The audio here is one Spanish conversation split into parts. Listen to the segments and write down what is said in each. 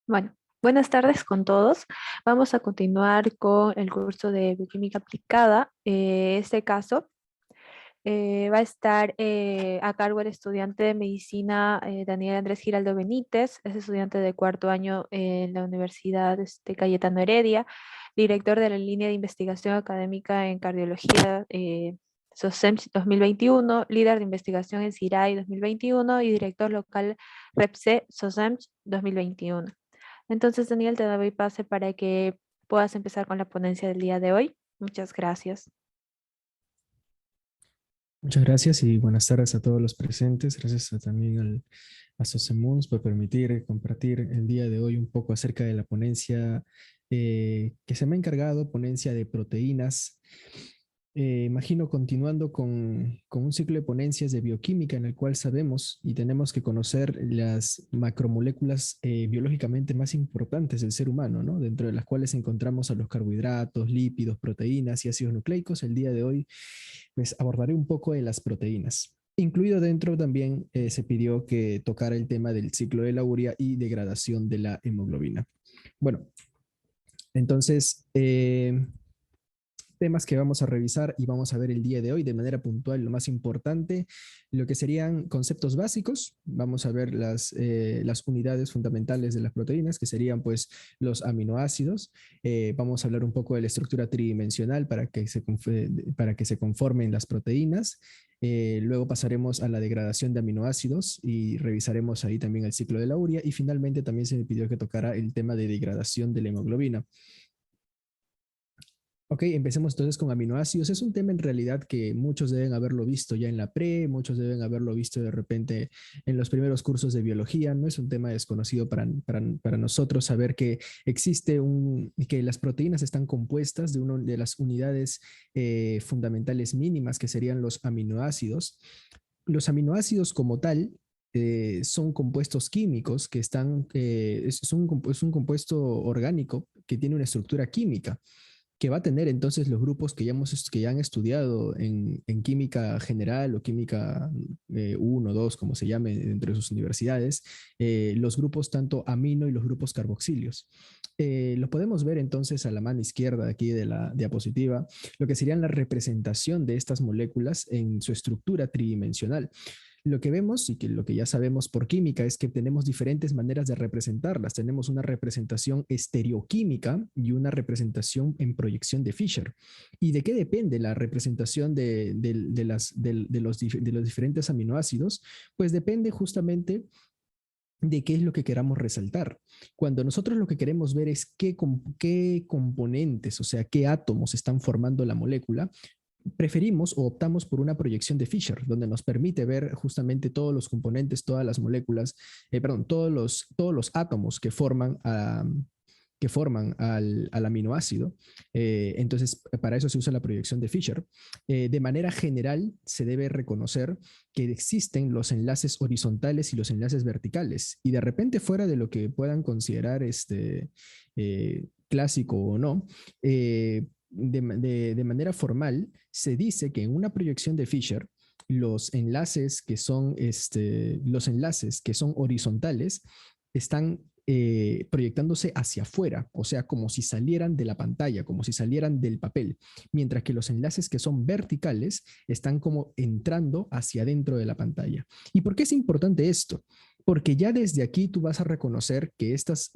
Bueno, buenas tardes con todos. Vamos a continuar con el curso de bioquímica aplicada. Este caso va a estar a cargo el estudiante de medicina Daniel Andrés Giraldo Benítez, es estudiante de cuarto año en la Universidad Cayetano Heredia, director de la línea de investigación académica en cardiología. SOSEMS 2021, líder de investigación en CIRAI 2021 y director local REPSE SOSEMS 2021. Entonces, Daniel, te doy pase para que puedas empezar con la ponencia del día de hoy. Muchas gracias. Muchas gracias y buenas tardes a todos los presentes. Gracias también a Sosemuns por permitir compartir el día de hoy un poco acerca de la ponencia que se me ha encargado, ponencia de proteínas. Imagino continuando con un ciclo de ponencias de bioquímica en el cual sabemos y tenemos que conocer las macromoléculas biológicamente más importantes del ser humano, ¿no? Dentro de las cuales encontramos a los carbohidratos, lípidos, proteínas y ácidos nucleicos. El día de hoy pues abordaré un poco de las proteínas. Incluido dentro también se pidió que tocara el tema del ciclo de la urea y degradación de la hemoglobina. Bueno, entonces, temas que vamos a revisar y vamos a ver el día de hoy de manera puntual, lo más importante, lo que serían conceptos básicos. Vamos a ver las unidades fundamentales de las proteínas, que serían pues los aminoácidos. Vamos a hablar un poco de la estructura tridimensional para que se conformen las proteínas. Luego pasaremos a la degradación de aminoácidos y revisaremos ahí también el ciclo de la urea. Y finalmente también se me pidió que tocara el tema de degradación de la hemoglobina. Ok, empecemos entonces con aminoácidos. Es un tema en realidad que muchos deben haberlo visto ya en la pre, muchos deben haberlo visto de repente en los primeros cursos de biología. No es un tema desconocido para nosotros saber que que las proteínas están compuestas de una de las unidades fundamentales mínimas que serían los aminoácidos. Los aminoácidos como tal son compuestos químicos que es un compuesto orgánico que tiene una estructura química que va a tener entonces los grupos que ya han estudiado en química general o química 1, 2, como se llame dentro de sus universidades, los grupos tanto amino y los grupos carboxilios. Lo podemos ver entonces a la mano izquierda aquí de la diapositiva, lo que serían la representación de estas moléculas en su estructura tridimensional. Lo que vemos y que lo que ya sabemos por química es que tenemos diferentes maneras de representarlas. Tenemos una representación estereoquímica y una representación en proyección de Fischer. ¿Y de qué depende la representación de los diferentes aminoácidos? Pues depende justamente de qué es lo que queramos resaltar. Cuando nosotros lo que queremos ver es qué componentes, o sea, qué átomos están formando la molécula, preferimos o optamos por una proyección de Fischer, donde nos permite ver justamente todos los componentes, todas las moléculas, perdón, todos los átomos que forman al aminoácido. Entonces, para eso se usa la proyección de Fischer. De manera general, se debe reconocer que existen los enlaces horizontales y los enlaces verticales. Y de repente, fuera de lo que puedan considerar clásico o no, de manera formal, se dice que en una proyección de Fischer, los enlaces que son horizontales están proyectándose hacia afuera, o sea, como si salieran de la pantalla, como si salieran del papel, mientras que los enlaces que son verticales están como entrando hacia adentro de la pantalla. ¿Y por qué es importante esto? Porque ya desde aquí tú vas a reconocer que estos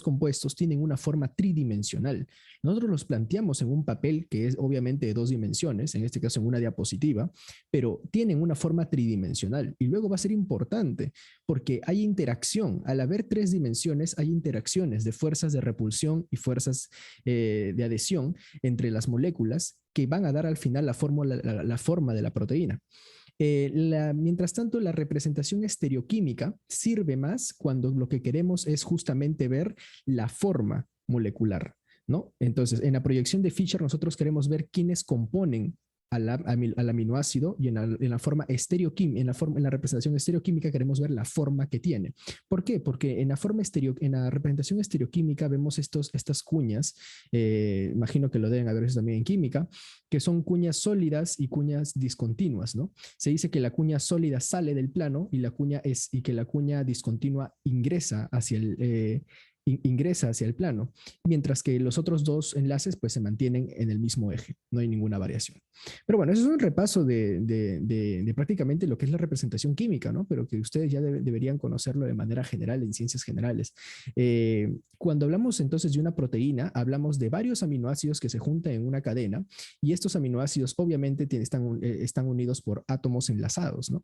compuestos tienen una forma tridimensional. Nosotros los planteamos en un papel que es obviamente de dos dimensiones, en este caso en una diapositiva, pero tienen una forma tridimensional. Y luego va a ser importante porque hay interacción. Al haber tres dimensiones, hay interacciones de fuerzas de repulsión y fuerzas de adhesión entre las moléculas que van a dar al final la forma de la proteína. Mientras tanto, la representación estereoquímica sirve más cuando lo que queremos es justamente ver la forma molecular, ¿no? Entonces, en la proyección de Fischer nosotros queremos ver quiénes componen al aminoácido y en la forma estereoquímica, en la representación estereoquímica queremos ver la forma que tiene. ¿Por qué? Porque en la representación estereoquímica vemos estas cuñas, imagino que lo deben haber visto también en química, que son cuñas sólidas y cuñas discontinuas, ¿no? Se dice que la cuña sólida sale del plano y que la cuña discontinua ingresa hacia el plano, mientras que los otros dos enlaces pues se mantienen en el mismo eje, no hay ninguna variación. Pero bueno, eso es un repaso de prácticamente lo que es la representación química, ¿no? Pero que ustedes ya deberían conocerlo de manera general en ciencias generales. Cuando hablamos entonces de una proteína, hablamos de varios aminoácidos que se juntan en una cadena y estos aminoácidos obviamente están unidos por átomos enlazados, ¿no?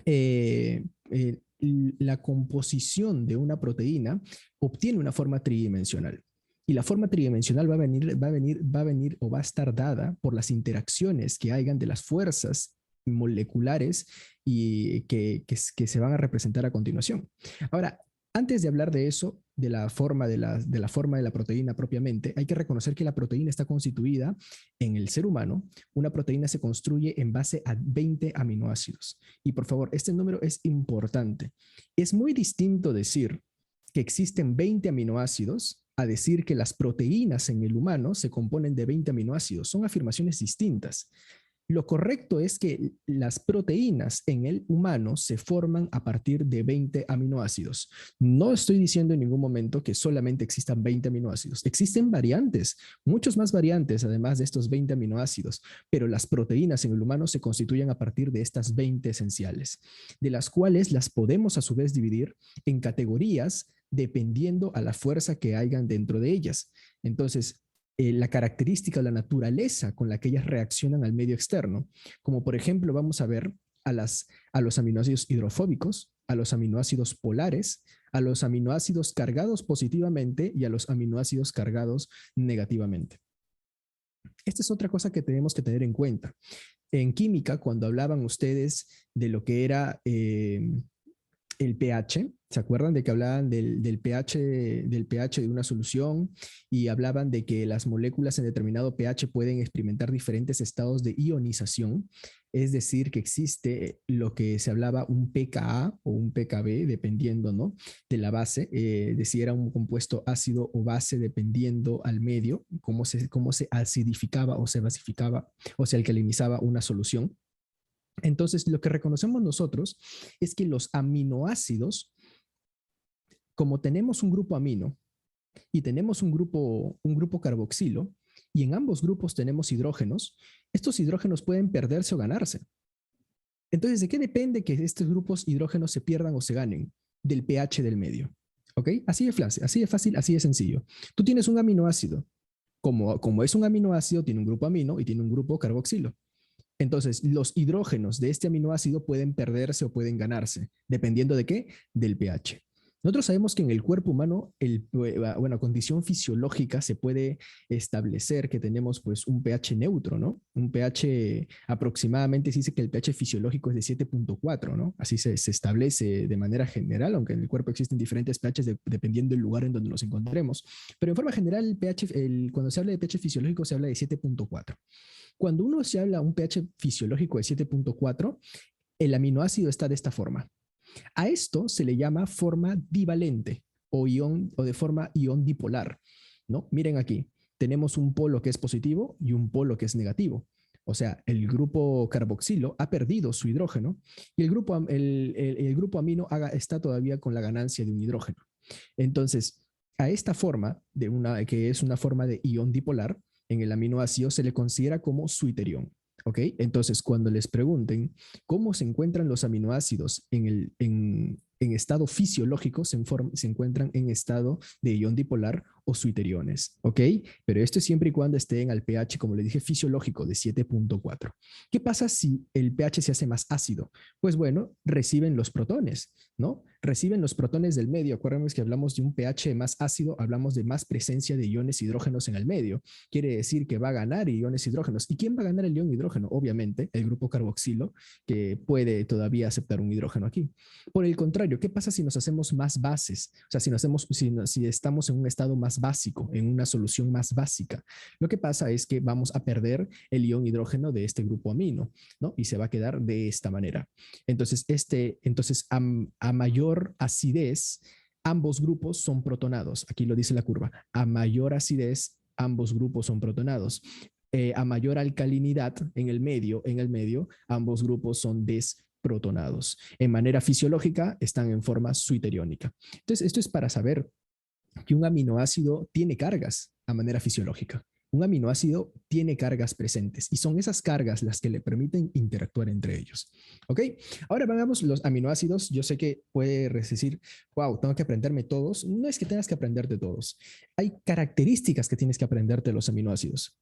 eh, eh, la composición de una proteína obtiene una forma tridimensional. Y la forma tridimensional va a venir o va a estar dada por las interacciones que hayan de las fuerzas moleculares y que se van a representar a continuación. Ahora, antes de hablar de eso, de la forma de la proteína propiamente, hay que reconocer que la proteína está constituida en el ser humano. Una proteína se construye en base a 20 aminoácidos. Y por favor, este número es importante. Es muy distinto decir que existen 20 aminoácidos a decir que las proteínas en el humano se componen de 20 aminoácidos. Son afirmaciones distintas. Lo correcto es que las proteínas en el humano se forman a partir de 20 aminoácidos. No estoy diciendo en ningún momento que solamente existan 20 aminoácidos. Existen variantes, muchos más variantes además de estos 20 aminoácidos, pero las proteínas en el humano se constituyen a partir de estas 20 esenciales, de las cuales las podemos a su vez dividir en categorías dependiendo a la fuerza que hayan dentro de ellas. Entonces, la característica, la naturaleza con la que ellas reaccionan al medio externo. Como por ejemplo, vamos a ver a los aminoácidos hidrofóbicos, a los aminoácidos polares, a los aminoácidos cargados positivamente y a los aminoácidos cargados negativamente. Esta es otra cosa que tenemos que tener en cuenta. En química, cuando hablaban ustedes de lo que era el pH, ¿se acuerdan de que hablaban del pH de una solución y hablaban de que las moléculas en determinado pH pueden experimentar diferentes estados de ionización? Es decir, que existe lo que se hablaba un pKa o un pKb, dependiendo, ¿no?, de la base, de si era un compuesto ácido o base, dependiendo al medio, cómo se acidificaba o se basificaba o se alcalinizaba una solución. Entonces, lo que reconocemos nosotros es que los aminoácidos, como tenemos un grupo amino y tenemos un grupo carboxilo, y en ambos grupos tenemos hidrógenos, estos hidrógenos pueden perderse o ganarse. Entonces, ¿de qué depende que estos grupos hidrógenos se pierdan o se ganen? Del pH del medio. ¿Ok? Así de fácil, así de sencillo. Tú tienes un aminoácido. Como es un aminoácido, tiene un grupo amino y tiene un grupo carboxilo. Entonces, los hidrógenos de este aminoácido pueden perderse o pueden ganarse, dependiendo de qué, del pH. Nosotros sabemos que en el cuerpo humano, condición fisiológica, se puede establecer que tenemos pues un pH neutro, ¿no? Un pH aproximadamente, se dice que el pH fisiológico es de 7.4, ¿no? Así se establece de manera general, aunque en el cuerpo existen diferentes pHs dependiendo del lugar en donde nos encontremos. Pero en forma general, cuando se habla de pH fisiológico, se habla de 7.4. Cuando uno se habla de un pH fisiológico de 7.4, el aminoácido está de esta forma. A esto se le llama forma divalente o de forma ion dipolar, ¿no? Miren aquí, tenemos un polo que es positivo y un polo que es negativo. O sea, el grupo carboxilo ha perdido su hidrógeno y el grupo amino está todavía con la ganancia de un hidrógeno. Entonces, a esta forma, que es una forma de ion dipolar, en el aminoácido se le considera como suiterión. ¿Ok? Entonces, cuando les pregunten cómo se encuentran los aminoácidos en estado fisiológico, se encuentran en estado de ion dipolar o suiteriones. ¿Ok? Pero esto es siempre y cuando estén al pH, como les dije, fisiológico de 7.4. ¿Qué pasa si el pH se hace más ácido? Pues bueno, reciben los protones, ¿no? Reciben los protones del medio. Acuérdense que hablamos de un pH más ácido, hablamos de más presencia de iones hidrógenos en el medio. Quiere decir que va a ganar iones hidrógenos. ¿Y quién va a ganar el ion hidrógeno? Obviamente, el grupo carboxilo, que puede todavía aceptar un hidrógeno aquí. Por el contrario, ¿qué pasa si nos hacemos más bases? O sea, si estamos en un estado más más básico, en una solución más básica. Lo que pasa es que vamos a perder el ion hidrógeno de este grupo amino, ¿no? Y se va a quedar de esta manera. Entonces, a mayor acidez, ambos grupos son protonados. Aquí lo dice la curva. A mayor acidez, ambos grupos son protonados. A mayor alcalinidad en el medio, ambos grupos son desprotonados. En manera fisiológica están en forma suiteriónica. Entonces, esto es para saber que un aminoácido tiene cargas a manera fisiológica. Un aminoácido tiene cargas presentes y son esas cargas las que le permiten interactuar entre ellos. ¿Ok? Ahora veamos los aminoácidos. Yo sé que puedes decir, wow, tengo que aprenderme todos. No es que tengas que aprenderte todos. Hay características que tienes que aprenderte de los aminoácidos.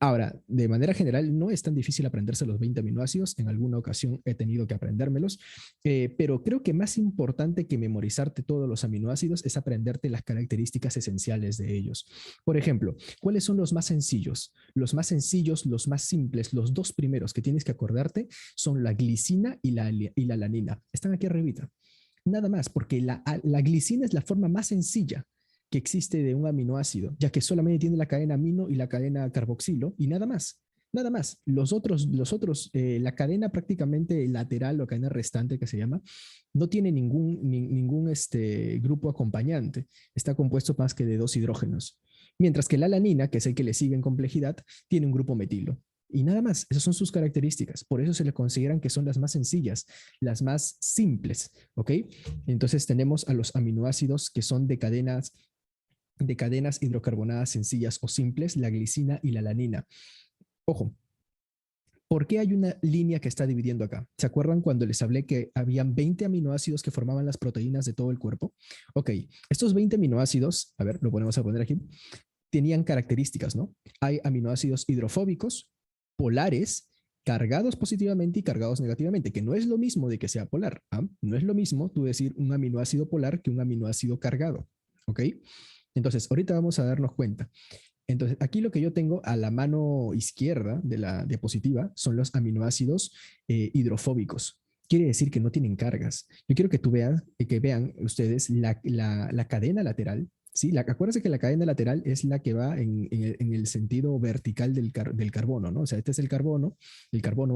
Ahora, de manera general, no es tan difícil aprenderse los 20 aminoácidos. En alguna ocasión he tenido que aprendérmelos, pero creo que más importante que memorizarte todos los aminoácidos es aprenderte las características esenciales de ellos. Por ejemplo, ¿cuáles son los más sencillos? Los más sencillos, los más simples, los dos primeros que tienes que acordarte son la glicina y la alanina. Están aquí arribita. Nada más, porque la glicina es la forma más sencilla que existe de un aminoácido, ya que solamente tiene la cadena amino y la cadena carboxilo y nada más. Nada más. Los otros la cadena prácticamente lateral o cadena restante que se llama, no tiene ningún grupo acompañante. Está compuesto más que de dos hidrógenos. Mientras que la alanina, que es el que le sigue en complejidad, tiene un grupo metilo. Y nada más, esas son sus características. Por eso se le consideran que son las más sencillas, las más simples, ¿ok? Entonces tenemos a los aminoácidos que son de cadenas hidrocarbonadas sencillas o simples, la glicina y la alanina. Ojo, ¿por qué hay una línea que está dividiendo acá? ¿Se acuerdan cuando les hablé que habían 20 aminoácidos que formaban las proteínas de todo el cuerpo? Ok, estos 20 aminoácidos, a ver, lo ponemos a poner aquí, tenían características, ¿no? Hay aminoácidos hidrofóbicos, polares, cargados positivamente y cargados negativamente, que no es lo mismo de que sea polar. ¿Ah? No es lo mismo tú decir un aminoácido polar que un aminoácido cargado, ¿ok? Entonces, ahorita vamos a darnos cuenta. Entonces, aquí lo que yo tengo a la mano izquierda de la diapositiva son los aminoácidos hidrofóbicos. Quiere decir que no tienen cargas. Yo quiero que que vean ustedes la cadena lateral. Sí, acuérdense que la cadena lateral es la que va en el sentido vertical del carbono, ¿no? O sea, este es el carbono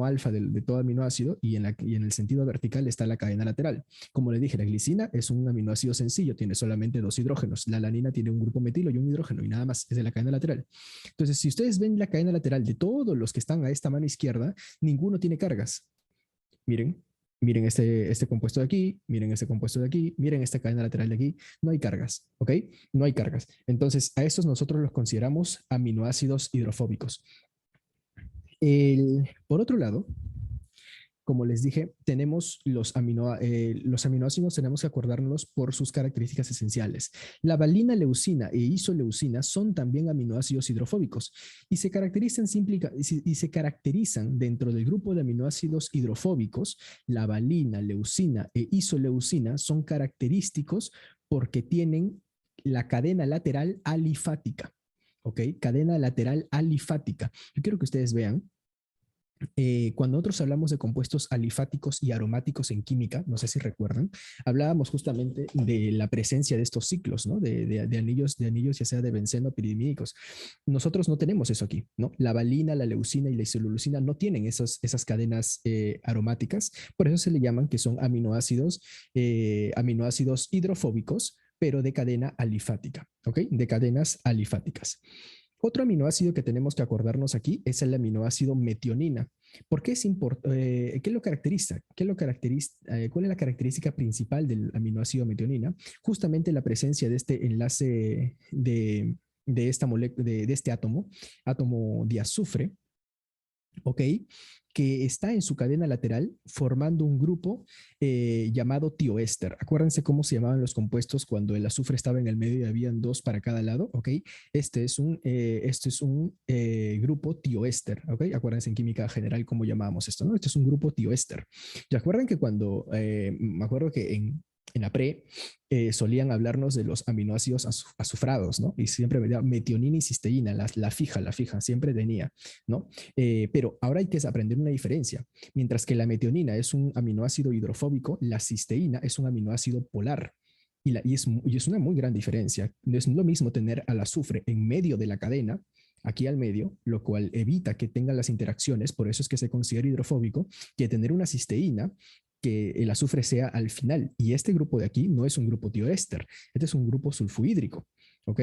alfa de todo aminoácido, y en el sentido vertical está la cadena lateral. Como les dije, la glicina es un aminoácido sencillo, tiene solamente dos hidrógenos. La alanina tiene un grupo metilo y un hidrógeno, y nada más, es de la cadena lateral. Entonces, si ustedes ven la cadena lateral de todos los que están a esta mano izquierda, ninguno tiene cargas. Miren, miren este compuesto de aquí, miren este compuesto de aquí, miren esta cadena lateral de aquí, no hay cargas, ¿ok? No hay cargas. Entonces, a estos nosotros los consideramos aminoácidos hidrofóbicos. Por otro lado, como les dije, tenemos los aminoácidos, tenemos que acordarnos por sus características esenciales. La valina leucina e isoleucina son también aminoácidos hidrofóbicos y se caracterizan dentro del grupo de aminoácidos hidrofóbicos. La valina, leucina e isoleucina son característicos porque tienen la cadena lateral alifática. ¿Ok? Cadena lateral alifática. Yo quiero que ustedes vean. Cuando nosotros hablamos de compuestos alifáticos y aromáticos en química, no sé si recuerdan, hablábamos justamente de la presencia de estos ciclos, ¿no? De anillos, ya sea de benceno o piridimídicos. Nosotros no tenemos eso aquí, ¿no? La valina, la leucina y la isoleucina no tienen esas cadenas aromáticas, por eso se le llaman que son aminoácidos hidrofóbicos, pero de cadena alifática, ¿ok? De cadenas alifáticas. Otro aminoácido que tenemos que acordarnos aquí es el aminoácido metionina. ¿Por qué es importante? ¿Qué lo caracteriza? ¿Cuál es la característica principal del aminoácido metionina? Justamente la presencia de este enlace de este átomo de azufre, ¿ok? Que está en su cadena lateral formando un grupo llamado tioéster. Acuérdense cómo se llamaban los compuestos cuando el azufre estaba en el medio y habían dos para cada lado, ¿ok? Este es un grupo tioéster, ¿ok? Acuérdense en química general cómo llamábamos esto, ¿no? Este es un grupo tioéster. ¿Y acuerdan que me acuerdo que en la pre solían hablarnos de los aminoácidos azufrados, ¿no? Y siempre me metionina y cisteína, la fija, siempre tenía, ¿no? Pero ahora hay que aprender una diferencia. Mientras que la metionina es un aminoácido hidrofóbico, la cisteína es un aminoácido polar. Y es una muy gran diferencia. No es lo mismo tener al azufre en medio de la cadena, aquí al medio, lo cual evita que tengan las interacciones, por eso es que se considera hidrofóbico, que tener una cisteína que el azufre sea al final. Y este grupo de aquí no es un grupo tioéster, este es un grupo sulfhídrico, ¿ok?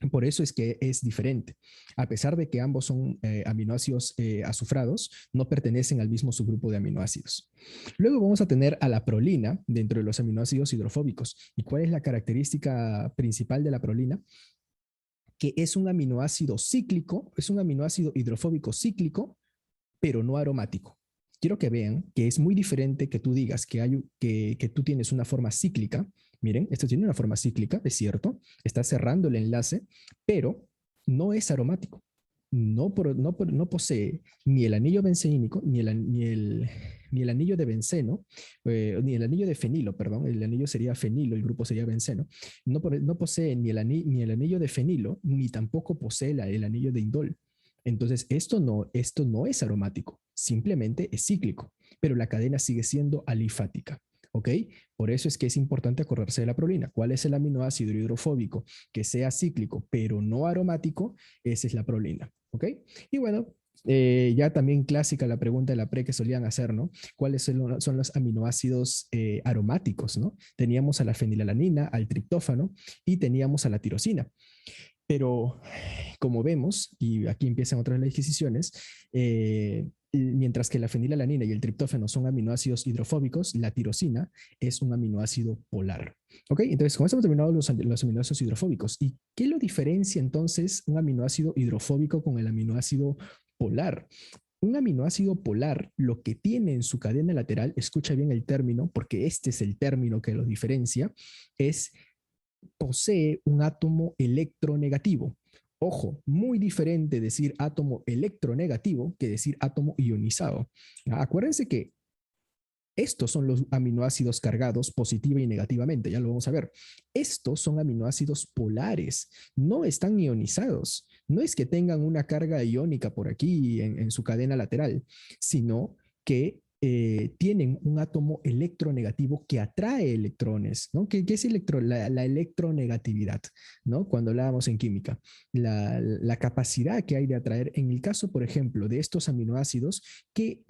Por eso es que es diferente. A pesar de que ambos son aminoácidos azufrados, no pertenecen al mismo subgrupo de aminoácidos. Luego vamos a tener a la prolina dentro de los aminoácidos hidrofóbicos. ¿Y cuál es la característica principal de la prolina? Que es un aminoácido cíclico, es un aminoácido hidrofóbico cíclico, pero no aromático. Quiero que vean que es muy diferente que tú digas que tú tienes una forma cíclica. Miren, esto tiene una forma cíclica, es cierto, está cerrando el enlace, pero no es aromático. No posee ni el anillo benzeínico, ni el anillo de benceno, ni el anillo de fenilo, perdón, el anillo sería fenilo, el grupo sería benceno. No posee ni el anillo de fenilo, ni tampoco posee el anillo de indol. Entonces, esto no es aromático, simplemente es cíclico, pero la cadena sigue siendo alifática. ¿Ok? Por eso es que es importante acordarse de la prolina. ¿Cuál es el aminoácido hidrofóbico que sea cíclico, pero no aromático? Esa es la prolina. ¿Ok? Y bueno, ya también clásica la pregunta de la pre que solían hacer, ¿no? ¿Cuáles son los aminoácidos aromáticos, ¿no? Teníamos a la fenilalanina, al triptófano y teníamos a la tirosina. Pero como vemos, y aquí empiezan otras disquisiciones, mientras que la fenilalanina y el triptófano son aminoácidos hidrofóbicos, la tirosina es un aminoácido polar. ¿Ok? Entonces, con esto hemos terminado los aminoácidos hidrofóbicos. ¿Y qué lo diferencia entonces un aminoácido hidrofóbico con el aminoácido polar? Un aminoácido polar lo que tiene en su cadena lateral, escucha bien el término, porque este es el término que lo diferencia, es posee un átomo electronegativo. Ojo, muy diferente decir átomo electronegativo que decir átomo ionizado. Acuérdense que estos son los aminoácidos cargados positiva y negativamente, ya lo vamos a ver. Estos son aminoácidos polares, no están ionizados. No es que tengan una carga iónica por aquí en su cadena lateral, sino que tienen un átomo electronegativo que atrae electrones, ¿no? ¿Qué es la electronegatividad, ¿no? Cuando hablábamos en química, la capacidad que hay de atraer, en el caso, por ejemplo, de estos aminoácidos, ¿qué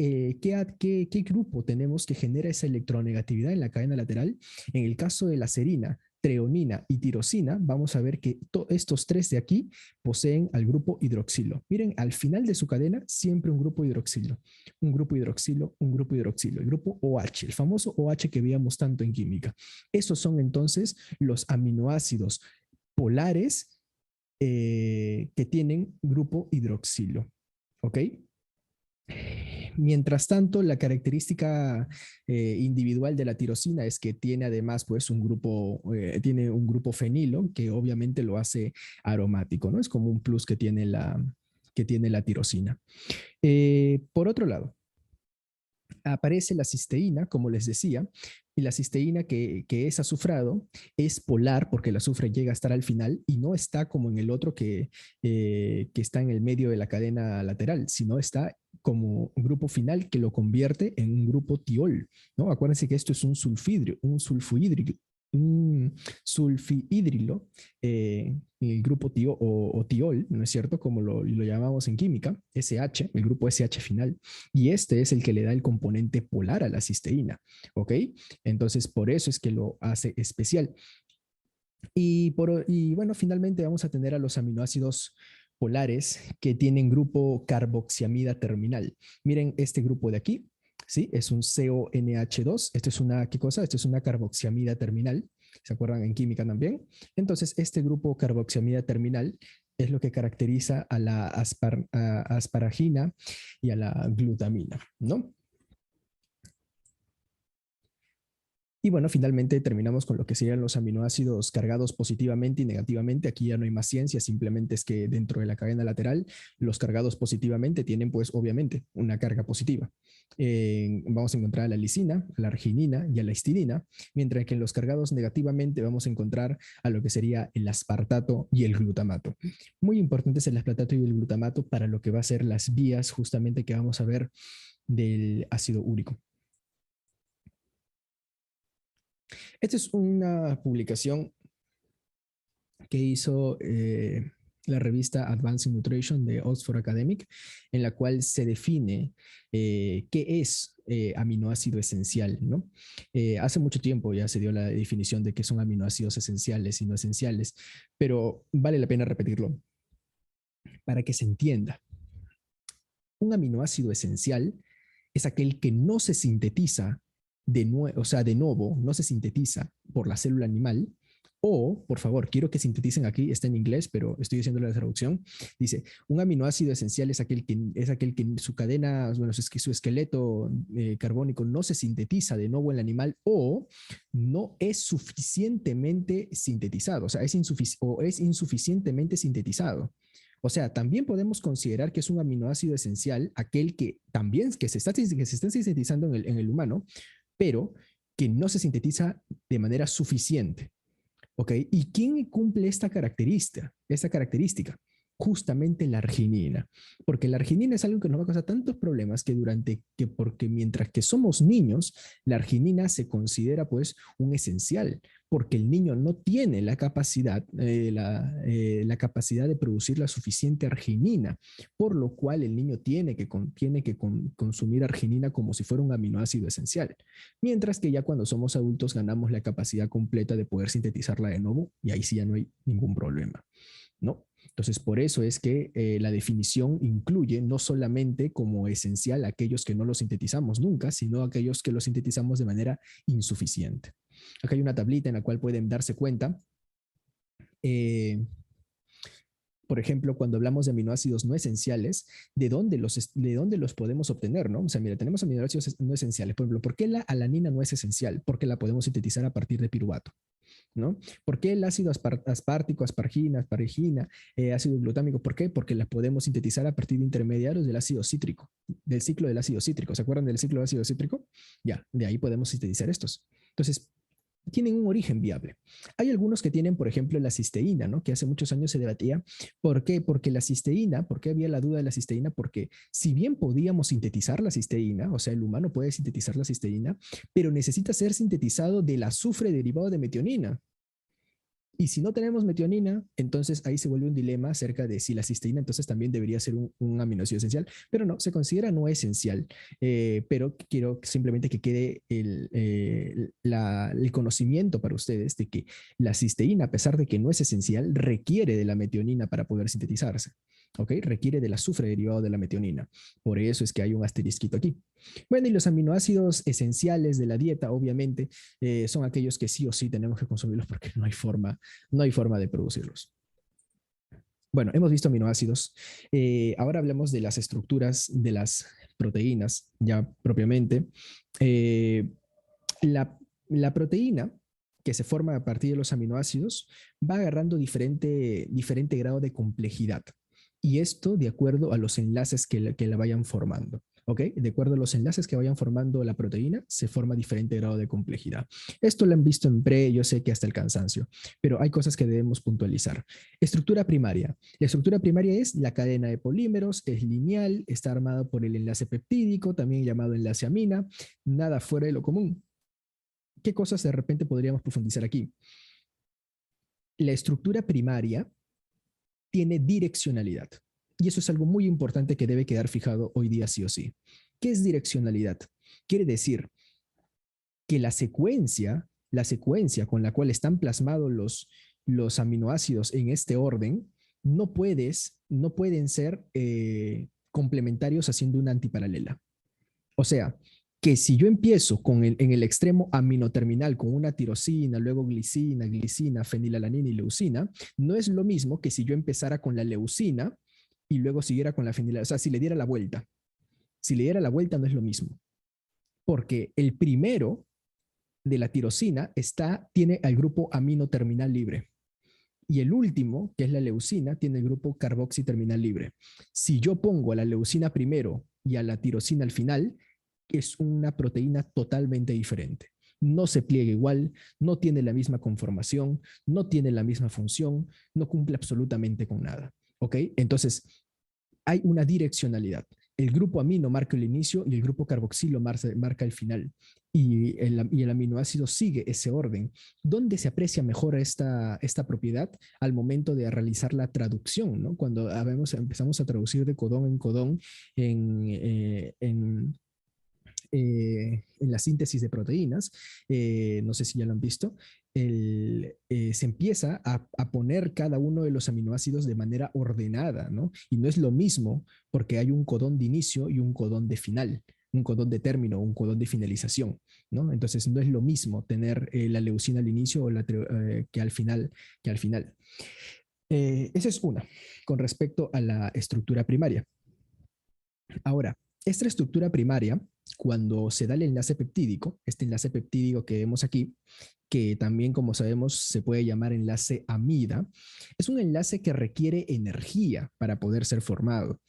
grupo tenemos que genera esa electronegatividad en la cadena lateral? En el caso de la serina, treonina y tirosina, vamos a ver que estos tres de aquí poseen al grupo hidroxilo. Miren, al final de su cadena, siempre un grupo hidroxilo, un grupo hidroxilo, un grupo hidroxilo, el grupo OH, el famoso OH que veíamos tanto en química. Esos son entonces los aminoácidos polares que tienen grupo hidroxilo. ¿Ok? Mientras tanto, la característica individual de la tirosina es que tiene además pues tiene un grupo fenilo que obviamente lo hace aromático, ¿no? Es como un plus que tiene la tirosina. Por otro lado, aparece la cisteína, como les decía, y la cisteína que es azufrado es polar porque el azufre llega a estar al final y no está como en el otro que está en el medio de la cadena lateral, sino está como un grupo final que lo convierte en un grupo tiol, ¿no? Acuérdense que esto es un sulfihídrilo, el grupo o tiol, ¿no es cierto? Como lo llamamos en química, SH, el grupo SH final, y este es el que le da el componente polar a la cisteína, ¿ok? Entonces, por eso es que lo hace especial. Y bueno, finalmente vamos a tener a los aminoácidos polares que tienen grupo carboxiamida terminal. Miren este grupo de aquí, ¿sí? Es un CONH2. Esto es una, ¿qué cosa? Esto es una carboxiamida terminal. ¿Se acuerdan en química también? Entonces, este grupo carboxiamida terminal es lo que caracteriza a la asparagina y a la glutamina, ¿no? Y bueno, finalmente terminamos con lo que serían los aminoácidos cargados positivamente y negativamente. Aquí ya no hay más ciencia, simplemente es que dentro de la cadena lateral, los cargados positivamente tienen pues obviamente una carga positiva. Vamos a encontrar a la lisina, a la arginina y a la histidina, mientras que en los cargados negativamente vamos a encontrar a lo que sería el aspartato y el glutamato. Muy importantes el aspartato y el glutamato para lo que va a ser las vías justamente que vamos a ver del ácido úrico. Esta es una publicación que hizo la revista Advancing Nutrition de Oxford Academic, en la cual se define qué es aminoácido esencial, ¿no? Hace mucho tiempo ya se dio la definición de qué son aminoácidos esenciales y no esenciales, pero vale la pena repetirlo para que se entienda. Un aminoácido esencial es aquel que no se sintetiza o sea, de nuevo, no se sintetiza por la célula animal, o, por favor, quiero que sinteticen aquí, está en inglés, pero estoy haciendo la traducción. Dice, un aminoácido esencial es aquel que su cadena, bueno, su esqueleto carbónico no se sintetiza de nuevo en el animal o no es suficientemente sintetizado, o sea, es insuficientemente sintetizado. O sea, también podemos considerar que es un aminoácido esencial aquel que también que se está sintetizando en el humano, pero que no se sintetiza de manera suficiente. ¿Ok? ¿Y quién cumple esta característica? Justamente la arginina, porque la arginina es algo que nos va a causar tantos problemas porque mientras que somos niños, la arginina se considera pues un esencial, porque el niño no tiene la capacidad, la capacidad de producir la suficiente arginina, por lo cual el niño tiene que consumir arginina como si fuera un aminoácido esencial, mientras que ya cuando somos adultos ganamos la capacidad completa de poder sintetizarla de nuevo y ahí sí ya no hay ningún problema, ¿no? Entonces, por eso es que la definición incluye no solamente como esencial aquellos que no lo sintetizamos nunca, sino aquellos que lo sintetizamos de manera insuficiente. Acá hay una tablita en la cual pueden darse cuenta, por ejemplo, cuando hablamos de aminoácidos no esenciales, de dónde los podemos obtener, ¿no? O sea, mira, tenemos aminoácidos no esenciales. Por ejemplo, ¿por qué la alanina no es esencial? Porque la podemos sintetizar a partir de piruvato. ¿No? ¿Por qué el ácido aspartico, aspargina, ácido glutámico? ¿Por qué? Porque las podemos sintetizar a partir de intermediarios del ácido cítrico, del ciclo del ácido cítrico. ¿Se acuerdan del ciclo del ácido cítrico? Ya, de ahí podemos sintetizar estos. Entonces, tienen un origen viable. Hay algunos que tienen, por ejemplo, la cisteína, ¿no? Que hace muchos años se debatía. ¿Por qué? Porque la cisteína, ¿por qué había la duda de la cisteína? Porque si bien podíamos sintetizar la cisteína, o sea, el humano puede sintetizar la cisteína, pero necesita ser sintetizado del azufre derivado de metionina. Y si no tenemos metionina, entonces ahí se vuelve un dilema acerca de si la cisteína entonces también debería ser un aminoácido esencial, pero no, se considera no esencial. Pero quiero simplemente que quede el conocimiento para ustedes de que la cisteína, a pesar de que no es esencial, requiere de la metionina para poder sintetizarse. ¿Ok? Requiere del azufre derivado de la metionina. Por eso es que hay un asterisquito aquí. Bueno, y los aminoácidos esenciales de la dieta, obviamente, son aquellos que sí o sí tenemos que consumirlos porque no hay forma de producirlos. Bueno, hemos visto aminoácidos. Ahora hablemos de las estructuras de las proteínas, ya propiamente. Eh, la proteína que se forma a partir de los aminoácidos va agarrando diferente grado de complejidad. Y esto de acuerdo a los enlaces que la vayan formando. ¿Ok? De acuerdo a los enlaces que vayan formando la proteína, se forma diferente grado de complejidad. Esto lo han visto en pre, yo sé que hasta el cansancio, pero hay cosas que debemos puntualizar. Estructura primaria. La estructura primaria es la cadena de polímeros, es lineal, está armada por el enlace peptídico, también llamado enlace amina, nada fuera de lo común. ¿Qué cosas de repente podríamos profundizar aquí? La estructura primaria tiene direccionalidad. Y eso es algo muy importante que debe quedar fijado hoy día sí o sí. ¿Qué es direccionalidad? Quiere decir que la secuencia con la cual están plasmados los aminoácidos en este orden, no pueden ser complementarios haciendo una antiparalela. O sea, que si yo empiezo en el extremo aminoterminal con una tirosina, luego glicina, fenilalanina y leucina, no es lo mismo que si yo empezara con la leucina y luego siguiera con la fenilalanina. O sea, si le diera la vuelta. Si le diera la vuelta no es lo mismo. Porque el primero de la tirosina tiene al grupo aminoterminal libre. Y el último, que es la leucina, tiene el grupo carboxiterminal libre. Si yo pongo a la leucina primero y a la tirosina al final, es una proteína totalmente diferente. No se pliega igual, no tiene la misma conformación, no tiene la misma función, no cumple absolutamente con nada. ¿Ok? Entonces, hay una direccionalidad. el grupo amino marca el inicio y el grupo carboxilo marca el final. Y el aminoácido sigue ese orden. ¿Dónde se aprecia mejor esta propiedad? Al momento de realizar la traducción, ¿no? Cuando empezamos a traducir de codón en codón en, en la síntesis de proteínas, no sé si ya lo han visto, se empieza a poner cada uno de los aminoácidos de manera ordenada, ¿no? Y no es lo mismo porque hay un codón de inicio y un codón de final, un codón de término, un codón de finalización, ¿no? Entonces no es lo mismo tener la leucina al inicio o que al final. Esa es una, con respecto a la estructura primaria. Ahora, esta estructura primaria, cuando se da el enlace peptídico, este enlace peptídico que vemos aquí, que también, como sabemos, se puede llamar enlace amida, es un enlace que requiere energía para poder ser formado.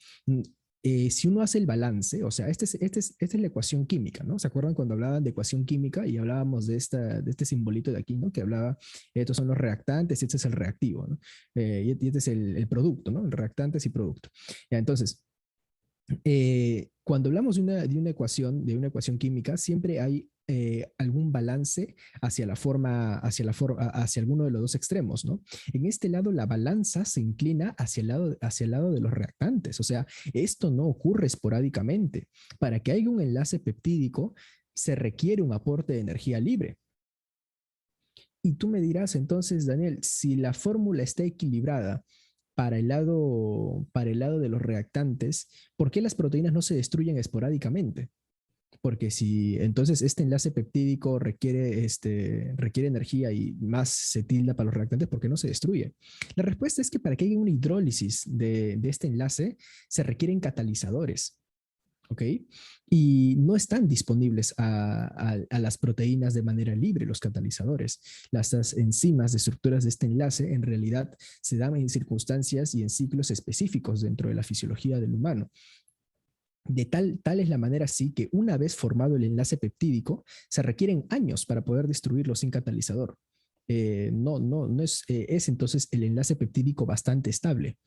Si uno hace el balance, o sea, esta es la ecuación química, ¿no? ¿Se acuerdan cuando hablaban de ecuación química y hablábamos de este simbolito de aquí, ¿no? Que hablaba, estos son los reactantes y este es el reactivo, ¿no? Y este es el producto, ¿no? El reactantes y producto. Ya, entonces, cuando hablamos de una ecuación química, siempre hay algún balance hacia hacia alguno de los dos extremos, ¿no? En este lado, la balanza se inclina hacia el lado de los reactantes. O sea, esto no ocurre esporádicamente. Para que haya un enlace peptídico, se requiere un aporte de energía libre. Y tú me dirás, entonces, Daniel, si la fórmula está equilibrada para el lado de los reactantes, ¿por qué las proteínas no se destruyen esporádicamente? Porque si entonces este enlace peptídico requiere energía y más se tilda para los reactantes, ¿por qué no se destruye? La respuesta es que para que haya una hidrólisis de este enlace se requieren catalizadores. ¿Ok? Y no están disponibles a las proteínas de manera libre, los catalizadores. Las enzimas de estructuras de este enlace en realidad se dan en circunstancias y en ciclos específicos dentro de la fisiología del humano. De tal es la manera así que una vez formado el enlace peptídico, se requieren años para poder destruirlo sin catalizador. No es entonces el enlace peptídico bastante estable.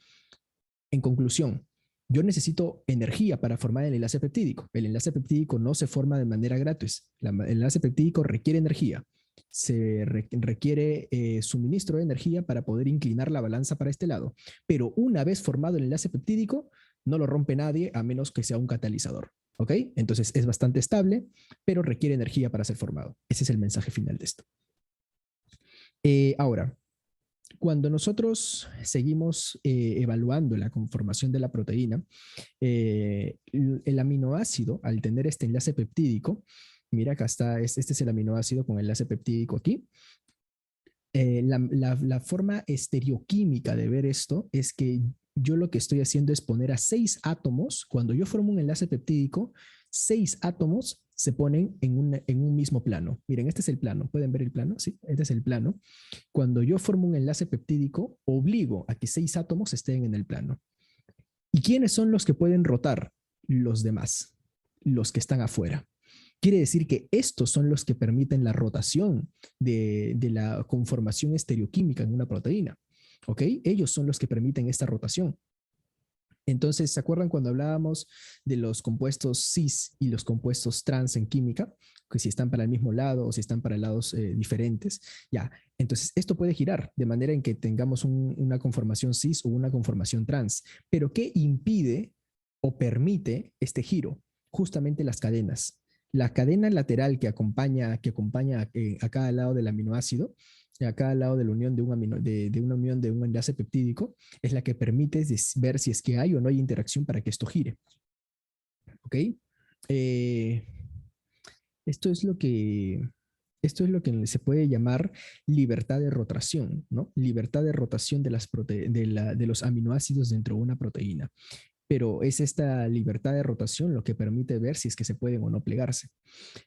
En conclusión, yo necesito energía para formar el enlace peptídico. El enlace peptídico no se forma de manera gratis. El enlace peptídico requiere energía. Se requiere suministro de energía para poder inclinar la balanza para este lado. Pero una vez formado el enlace peptídico, no lo rompe nadie a menos que sea un catalizador. ¿Ok? Entonces es bastante estable, pero requiere energía para ser formado. Ese es el mensaje final de esto. Ahora, cuando nosotros seguimos evaluando la conformación de la proteína, el aminoácido, al tener este enlace peptídico, mira acá está, este es el aminoácido con enlace peptídico aquí. La forma estereoquímica de ver esto es que yo lo que estoy haciendo es poner a 6 átomos, cuando yo formo un enlace peptídico, 6 átomos se ponen en un mismo plano. Miren, este es el plano. ¿Pueden ver el plano? Sí, este es el plano. Cuando yo formo un enlace peptídico, obligo a que 6 átomos estén en el plano. ¿Y quiénes son los que pueden rotar? Los demás, los que están afuera. Quiere decir que estos son los que permiten la rotación de la conformación estereoquímica en una proteína. ¿Ok? Ellos son los que permiten esta rotación. Entonces, ¿se acuerdan cuando hablábamos de los compuestos cis y los compuestos trans en química? Que si están para el mismo lado o si están para lados diferentes. Ya, entonces esto puede girar de manera en que tengamos una conformación cis o una conformación trans. Pero ¿qué impide o permite este giro? Justamente las cadenas. La cadena lateral que acompaña a cada lado del aminoácido, a cada lado de la unión de una unión de un enlace peptídico, es la que permite ver si es que hay o no hay interacción para que esto gire. ¿Ok? Esto es lo que se puede llamar libertad de rotación, ¿no? Libertad de rotación de los aminoácidos dentro de una proteína. Pero es esta libertad de rotación lo que permite ver si es que se pueden o no plegarse.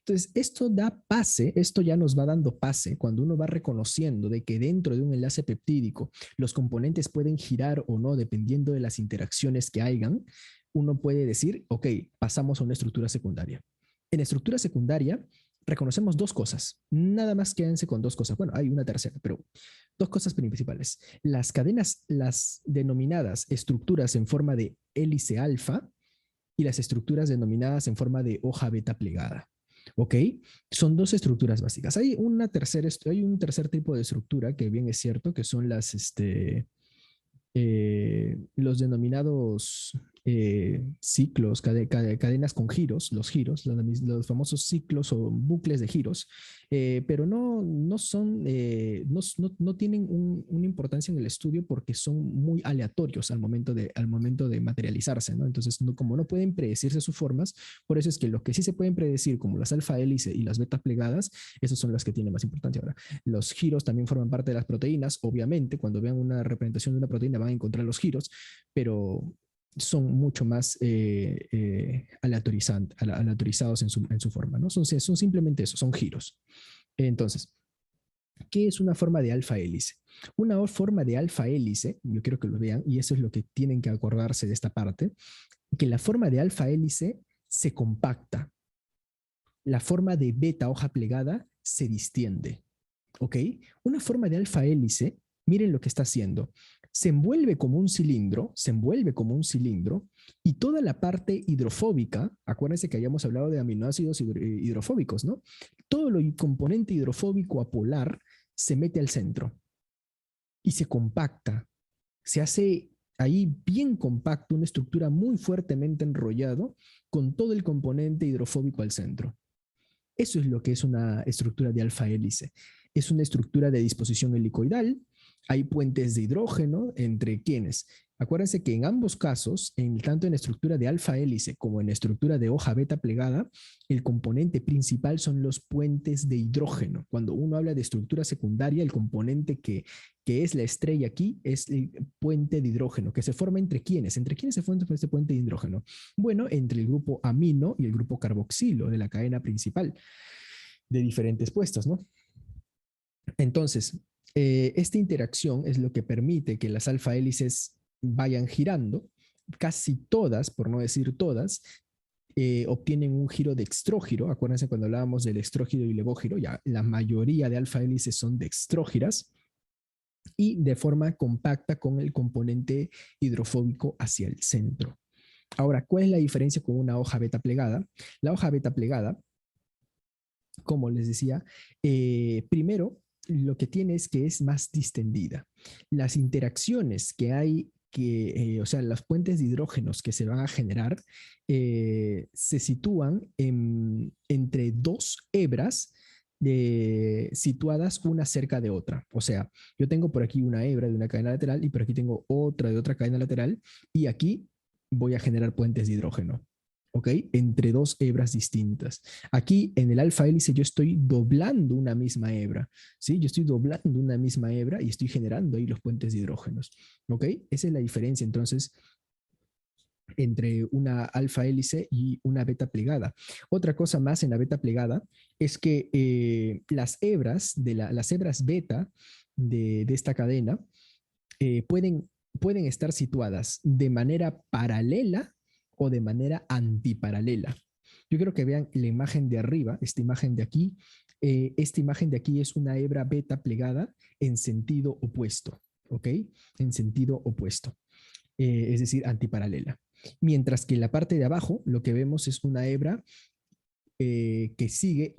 Entonces, esto ya nos va dando pase cuando uno va reconociendo de que dentro de un enlace peptídico los componentes pueden girar o no dependiendo de las interacciones que hayan. Uno puede decir, ok, pasamos a una estructura secundaria. En estructura secundaria reconocemos dos cosas. Nada más quédense con dos cosas. Bueno, hay una tercera, pero dos cosas principales. Las cadenas, las denominadas estructuras en forma de hélice alfa, y las estructuras denominadas en forma de hoja beta plegada. ¿Ok? Son dos estructuras básicas. Hay un tercer tipo de estructura que bien es cierto, que son los denominados ciclos, cadenas con giros, los famosos ciclos o bucles de giros, pero no tienen una importancia en el estudio porque son muy aleatorios al momento de materializarse, ¿no? Entonces, como no pueden predecirse sus formas, por eso es que los que sí se pueden predecir, como las alfa hélice y las beta plegadas, esos son las que tienen más importancia ahora. Los giros también forman parte de las proteínas, obviamente, cuando vean una representación de una proteína van a encontrar los giros, pero son mucho más aleatorizados en su forma, ¿no? Son simplemente eso, son giros. Entonces, ¿qué es una forma de alfa hélice? Una forma de alfa hélice, yo quiero que lo vean, y eso es lo que tienen que acordarse de esta parte, que la forma de alfa hélice se compacta. La forma de beta hoja plegada se distiende. ¿Ok? Una forma de alfa hélice, miren lo que está haciendo. Se envuelve como un cilindro, y toda la parte hidrofóbica, acuérdense que habíamos hablado de aminoácidos hidrofóbicos, ¿no? Todo lo componente hidrofóbico apolar se mete al centro y se compacta. Se hace ahí bien compacto, una estructura muy fuertemente enrollado con todo el componente hidrofóbico al centro. Eso es lo que es una estructura de alfa hélice. Es una estructura de disposición helicoidal. Hay puentes de hidrógeno entre quienes. Acuérdense que en ambos casos, tanto en estructura de alfa hélice como en estructura de hoja beta plegada, el componente principal son los puentes de hidrógeno. Cuando uno habla de estructura secundaria, el componente que es la estrella aquí es el puente de hidrógeno, que se forma entre quienes. ¿Entre quiénes se forma este puente de hidrógeno? Bueno, entre el grupo amino y el grupo carboxilo de la cadena principal de diferentes puestos, ¿no? Entonces, esta interacción es lo que permite que las alfa hélices vayan girando. Casi todas, por no decir todas, obtienen un giro dextrógiro. Acuérdense cuando hablábamos del extrógiro y levógiro, ya la mayoría de alfa hélices son dextrógiras y de forma compacta con el componente hidrofóbico hacia el centro. Ahora, ¿cuál es la diferencia con una hoja beta plegada? La hoja beta plegada, como les decía, primero lo que tiene es que es más distendida. Las interacciones que hay, o sea, los puentes de hidrógenos que se van a generar, se sitúan entre dos hebras situadas una cerca de otra. O sea, yo tengo por aquí una hebra de una cadena lateral y por aquí tengo otra de otra cadena lateral y aquí voy a generar puentes de hidrógeno. ¿Ok? Entre dos hebras distintas. Aquí en el alfa hélice yo estoy doblando una misma hebra, ¿sí? Yo estoy doblando una misma hebra y estoy generando ahí los puentes de hidrógenos, ¿ok? Esa es la diferencia entonces entre una alfa hélice y una beta plegada. Otra cosa más en la beta plegada es que las hebras beta de esta cadena pueden estar situadas de manera paralela o de manera antiparalela. Yo quiero que vean la imagen de arriba, esta imagen de aquí. Esta imagen de aquí es una hebra beta plegada en sentido opuesto, ¿ok? En sentido opuesto, es decir, antiparalela. Mientras que en la parte de abajo lo que vemos es una hebra que sigue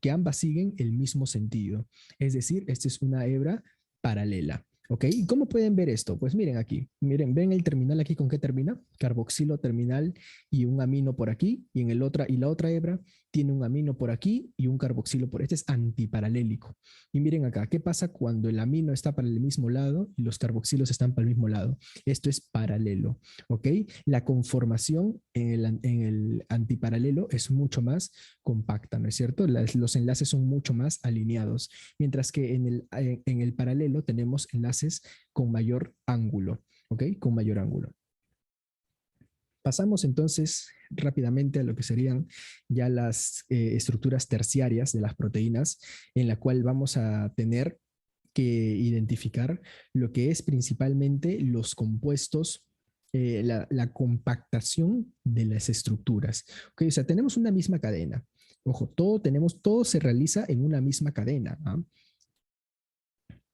que ambas siguen el mismo sentido. Es decir, esta es una hebra paralela. ¿Ok? ¿Y cómo pueden ver esto? Pues miren aquí, miren, ven el terminal aquí con qué termina, carboxilo terminal y un amino por aquí, y la otra hebra tiene un amino por aquí y un carboxilo por este, es antiparalélico. Y miren acá, ¿qué pasa cuando el amino está para el mismo lado y los carboxilos están para el mismo lado? Esto es paralelo, ¿ok? La conformación en el antiparalelo es mucho más compacta, ¿no es cierto? Los enlaces son mucho más alineados, mientras que en el paralelo tenemos enlaces con mayor ángulo, ¿ok? Con mayor ángulo. Pasamos entonces rápidamente a lo que serían ya las estructuras terciarias de las proteínas, en la cual vamos a tener que identificar lo que es principalmente los compuestos, la compactación de las estructuras. ¿Okay? O sea, tenemos una misma cadena. Ojo, todo se realiza en una misma cadena. ¿Ah?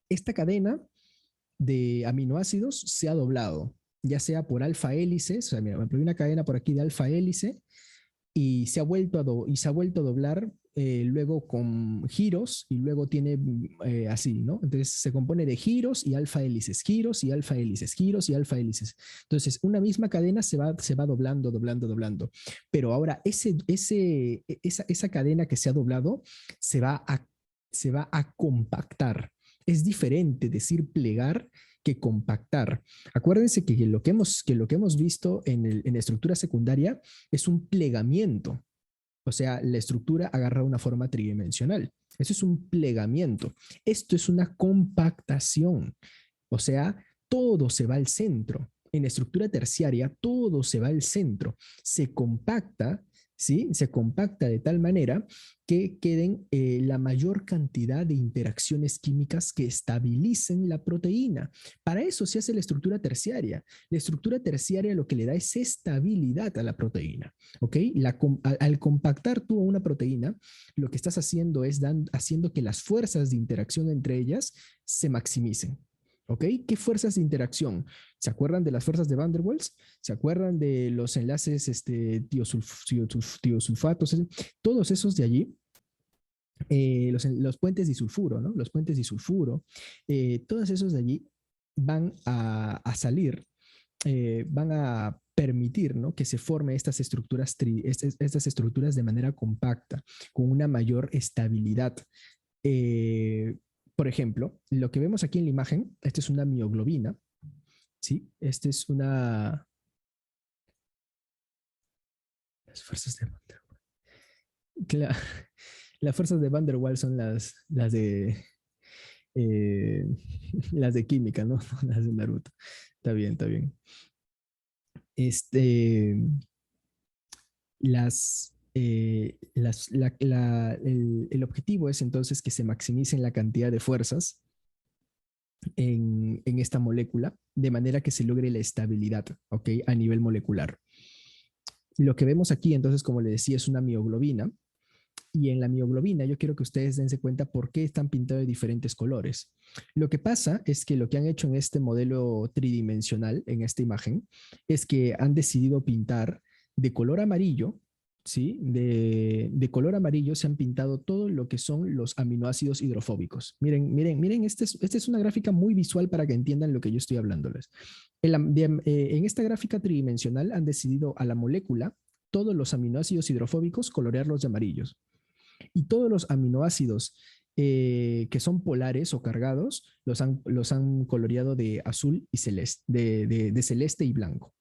Esta cadena de aminoácidos se ha doblado. ya sea por alfa hélices, o sea, mira, hay una cadena por aquí de alfa hélice y se ha vuelto a doblar luego con giros y luego tiene así, ¿no? Entonces se compone de giros y alfa hélices, giros y alfa hélices, giros y alfa hélices. Entonces una misma cadena se va doblando, doblando, doblando. Pero ahora esa cadena que se ha doblado se va a, se va a compactar. Es diferente decir plegar que compactar. Acuérdense que lo que hemos visto en la estructura secundaria es un plegamiento. O sea, la estructura agarra una forma tridimensional. Eso es un plegamiento. Esto es una compactación. O sea, todo se va al centro. En la estructura terciaria, todo se va al centro. Se compacta, ¿sí? Se compacta de tal manera que queden la mayor cantidad de interacciones químicas que estabilicen la proteína. Para eso se hace la estructura terciaria. La estructura terciaria lo que le da es estabilidad a la proteína. ¿Ok? Al compactar tú a una proteína, lo que estás haciendo es haciendo que las fuerzas de interacción entre ellas se maximicen. ¿Ok? ¿Qué fuerzas de interacción? ¿Se acuerdan de las fuerzas de Van der Waals? ¿Se acuerdan de los enlaces tiosulfatos? Todos esos de allí, los puentes disulfuro, ¿no? Los puentes disulfuro, todos esos de allí van a salir, van a permitir, ¿no?, que se formen estas estructuras de manera compacta, con una mayor estabilidad. Eh, por ejemplo, lo que vemos aquí en la imagen, esta es una mioglobina, ¿sí? Esta es una... Las fuerzas de Van der Waals. Las fuerzas de Van der Waals son eh, las de química, ¿no? Las de Naruto. Está bien, está bien. Este, el objetivo es entonces que se maximicen la cantidad de fuerzas en esta molécula, de manera que se logre la estabilidad, ¿ok? A nivel molecular. Y lo que vemos aquí, entonces, como le decía, es una mioglobina. Y en la mioglobina yo quiero que ustedes dense cuenta por qué están pintados de diferentes colores. Lo que pasa es que lo que han hecho en este modelo tridimensional, en esta imagen, es que han decidido pintar de color amarillo, ¿sí? De color amarillo se han pintado todo lo que son los aminoácidos hidrofóbicos. Miren, miren, miren, esta es una gráfica muy visual para que entiendan lo que yo estoy hablándoles. En esta gráfica tridimensional han decidido a la molécula todos los aminoácidos hidrofóbicos colorearlos de amarillos. Y todos los aminoácidos que son polares o cargados los han coloreado de azul y celeste, de celeste y blanco.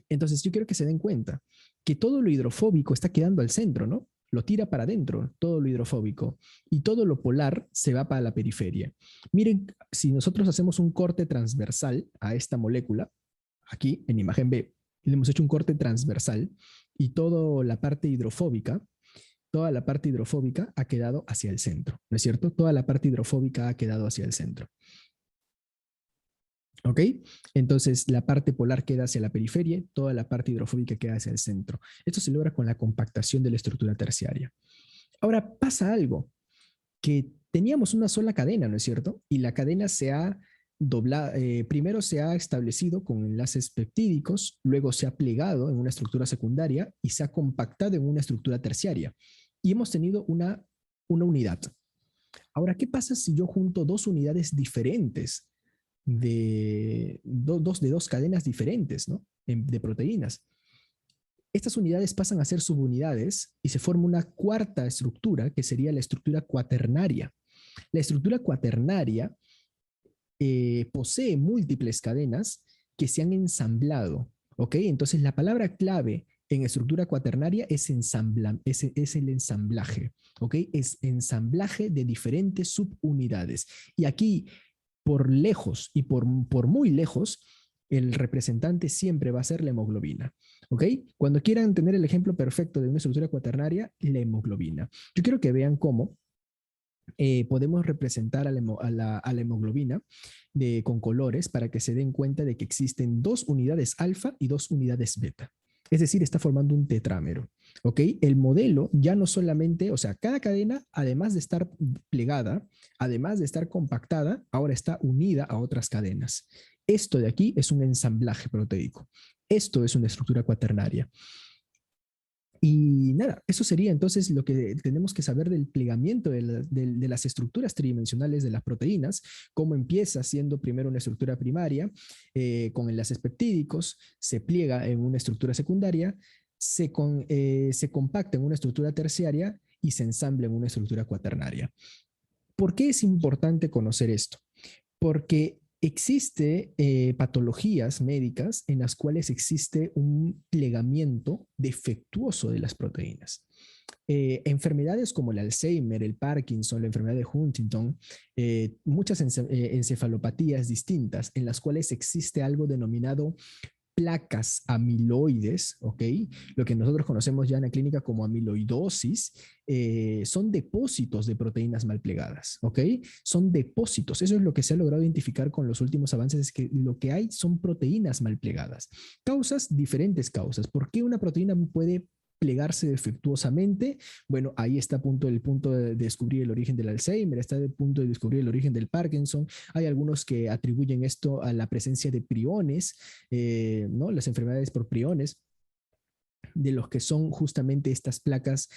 Entonces yo quiero que se den cuenta que todo lo hidrofóbico está quedando al centro, ¿no? Lo tira para adentro, todo lo hidrofóbico, y todo lo polar se va para la periferia. Miren, si nosotros hacemos un corte transversal a esta molécula, aquí en imagen B, le hemos hecho un corte transversal y toda la parte hidrofóbica ha quedado hacia el centro, ¿no es cierto? Toda la parte hidrofóbica ha quedado hacia el centro. ¿Ok? Entonces la parte polar queda hacia la periferia, toda la parte hidrofóbica queda hacia el centro. Esto se logra con la compactación de la estructura terciaria. Ahora pasa algo, que teníamos una sola cadena, ¿no es cierto? Y la cadena se ha doblado, primero se ha establecido con enlaces peptídicos, luego se ha plegado en una estructura secundaria y se ha compactado en una estructura terciaria. Y hemos tenido una unidad. Ahora, ¿qué pasa si yo junto dos unidades diferentes de dos cadenas diferentes, ¿no?, de proteínas? Estas unidades pasan a ser subunidades y se forma una cuarta estructura que sería la estructura cuaternaria. La estructura cuaternaria posee múltiples cadenas que se han ensamblado, ¿ok? Entonces la palabra clave en estructura cuaternaria es el ensamblaje, ¿ok? Es ensamblaje de diferentes subunidades. Y aquí, por lejos y por muy lejos, el representante siempre va a ser la hemoglobina, ¿ok? Cuando quieran tener el ejemplo perfecto de una estructura cuaternaria, la hemoglobina. Yo quiero que vean cómo podemos representar a la hemoglobina con colores para que se den cuenta de que existen dos unidades alfa y dos unidades beta. Es decir, está formando un tetrámero. ¿Ok? El modelo ya no solamente, o sea, cada cadena, además de estar plegada, además de estar compactada, ahora está unida a otras cadenas. Esto de aquí es un ensamblaje proteico. Esto es una estructura cuaternaria. Y nada, eso sería entonces lo que tenemos que saber del plegamiento de las estructuras tridimensionales de las proteínas, cómo empieza siendo primero una estructura primaria con enlaces peptídicos, se pliega en una estructura secundaria, se compacta en una estructura terciaria y se ensambla en una estructura cuaternaria. ¿Por qué es importante conocer esto? Porque existe patologías médicas en las cuales existe un plegamiento defectuoso de las proteínas. Enfermedades como el Alzheimer, el Parkinson, la enfermedad de Huntington, muchas encefalopatías distintas en las cuales existe algo denominado placas amiloides, ¿ok? Lo que nosotros conocemos ya en la clínica como amiloidosis, son depósitos de proteínas mal plegadas, ¿ok? Son depósitos. Eso es lo que se ha logrado identificar con los últimos avances, es que lo que hay son proteínas mal plegadas. Causas, diferentes causas. ¿Por qué una proteína puede plegarse defectuosamente? Bueno, ahí está el punto de descubrir el origen del Alzheimer, está el punto de descubrir el origen del Parkinson. Hay algunos que atribuyen esto a la presencia de priones, ¿no? Las enfermedades por priones, de los que son justamente estas placas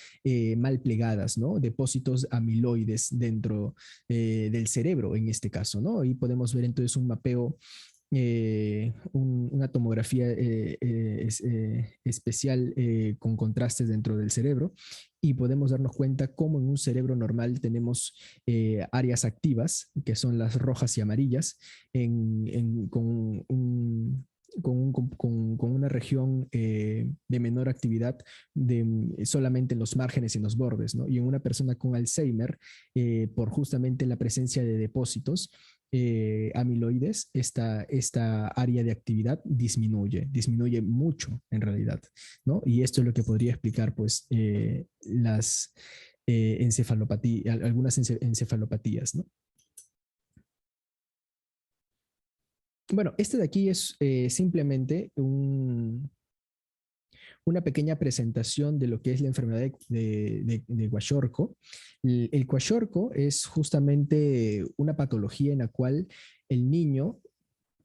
mal plegadas, ¿no? Depósitos amiloides dentro del cerebro en este caso, ¿no? Ahí podemos ver entonces un mapeo, una tomografía especial con contrastes dentro del cerebro, y podemos darnos cuenta cómo en un cerebro normal tenemos áreas activas, que son las rojas y amarillas, con con una región de menor actividad solamente en los márgenes y en los bordes, ¿no? Y en una persona con Alzheimer, por justamente la presencia de depósitos amiloides, esta área de actividad disminuye mucho en realidad, ¿no? Y esto es lo que podría explicar, pues, las algunas encefalopatías, ¿no? Bueno, este de aquí es simplemente una pequeña presentación de lo que es la enfermedad de Kwashiorkor. El Kwashiorkor es justamente una patología en la cual el niño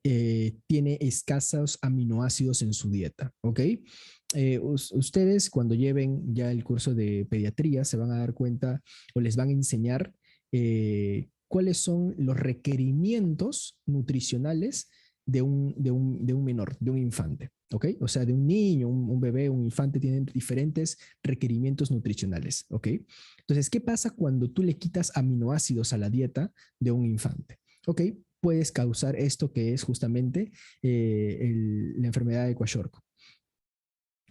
tiene escasos aminoácidos en su dieta, ¿ok? Ustedes cuando lleven ya el curso de pediatría se van a dar cuenta o les van a enseñar cuáles son los requerimientos nutricionales de un menor, de un infante, ¿ok? O sea, de un niño, un bebé, un infante tienen diferentes requerimientos nutricionales, ¿ok? Entonces, ¿qué pasa cuando tú le quitas aminoácidos a la dieta de un infante? ¿Ok? Puedes causar esto que es justamente la enfermedad de Kwashiorkor.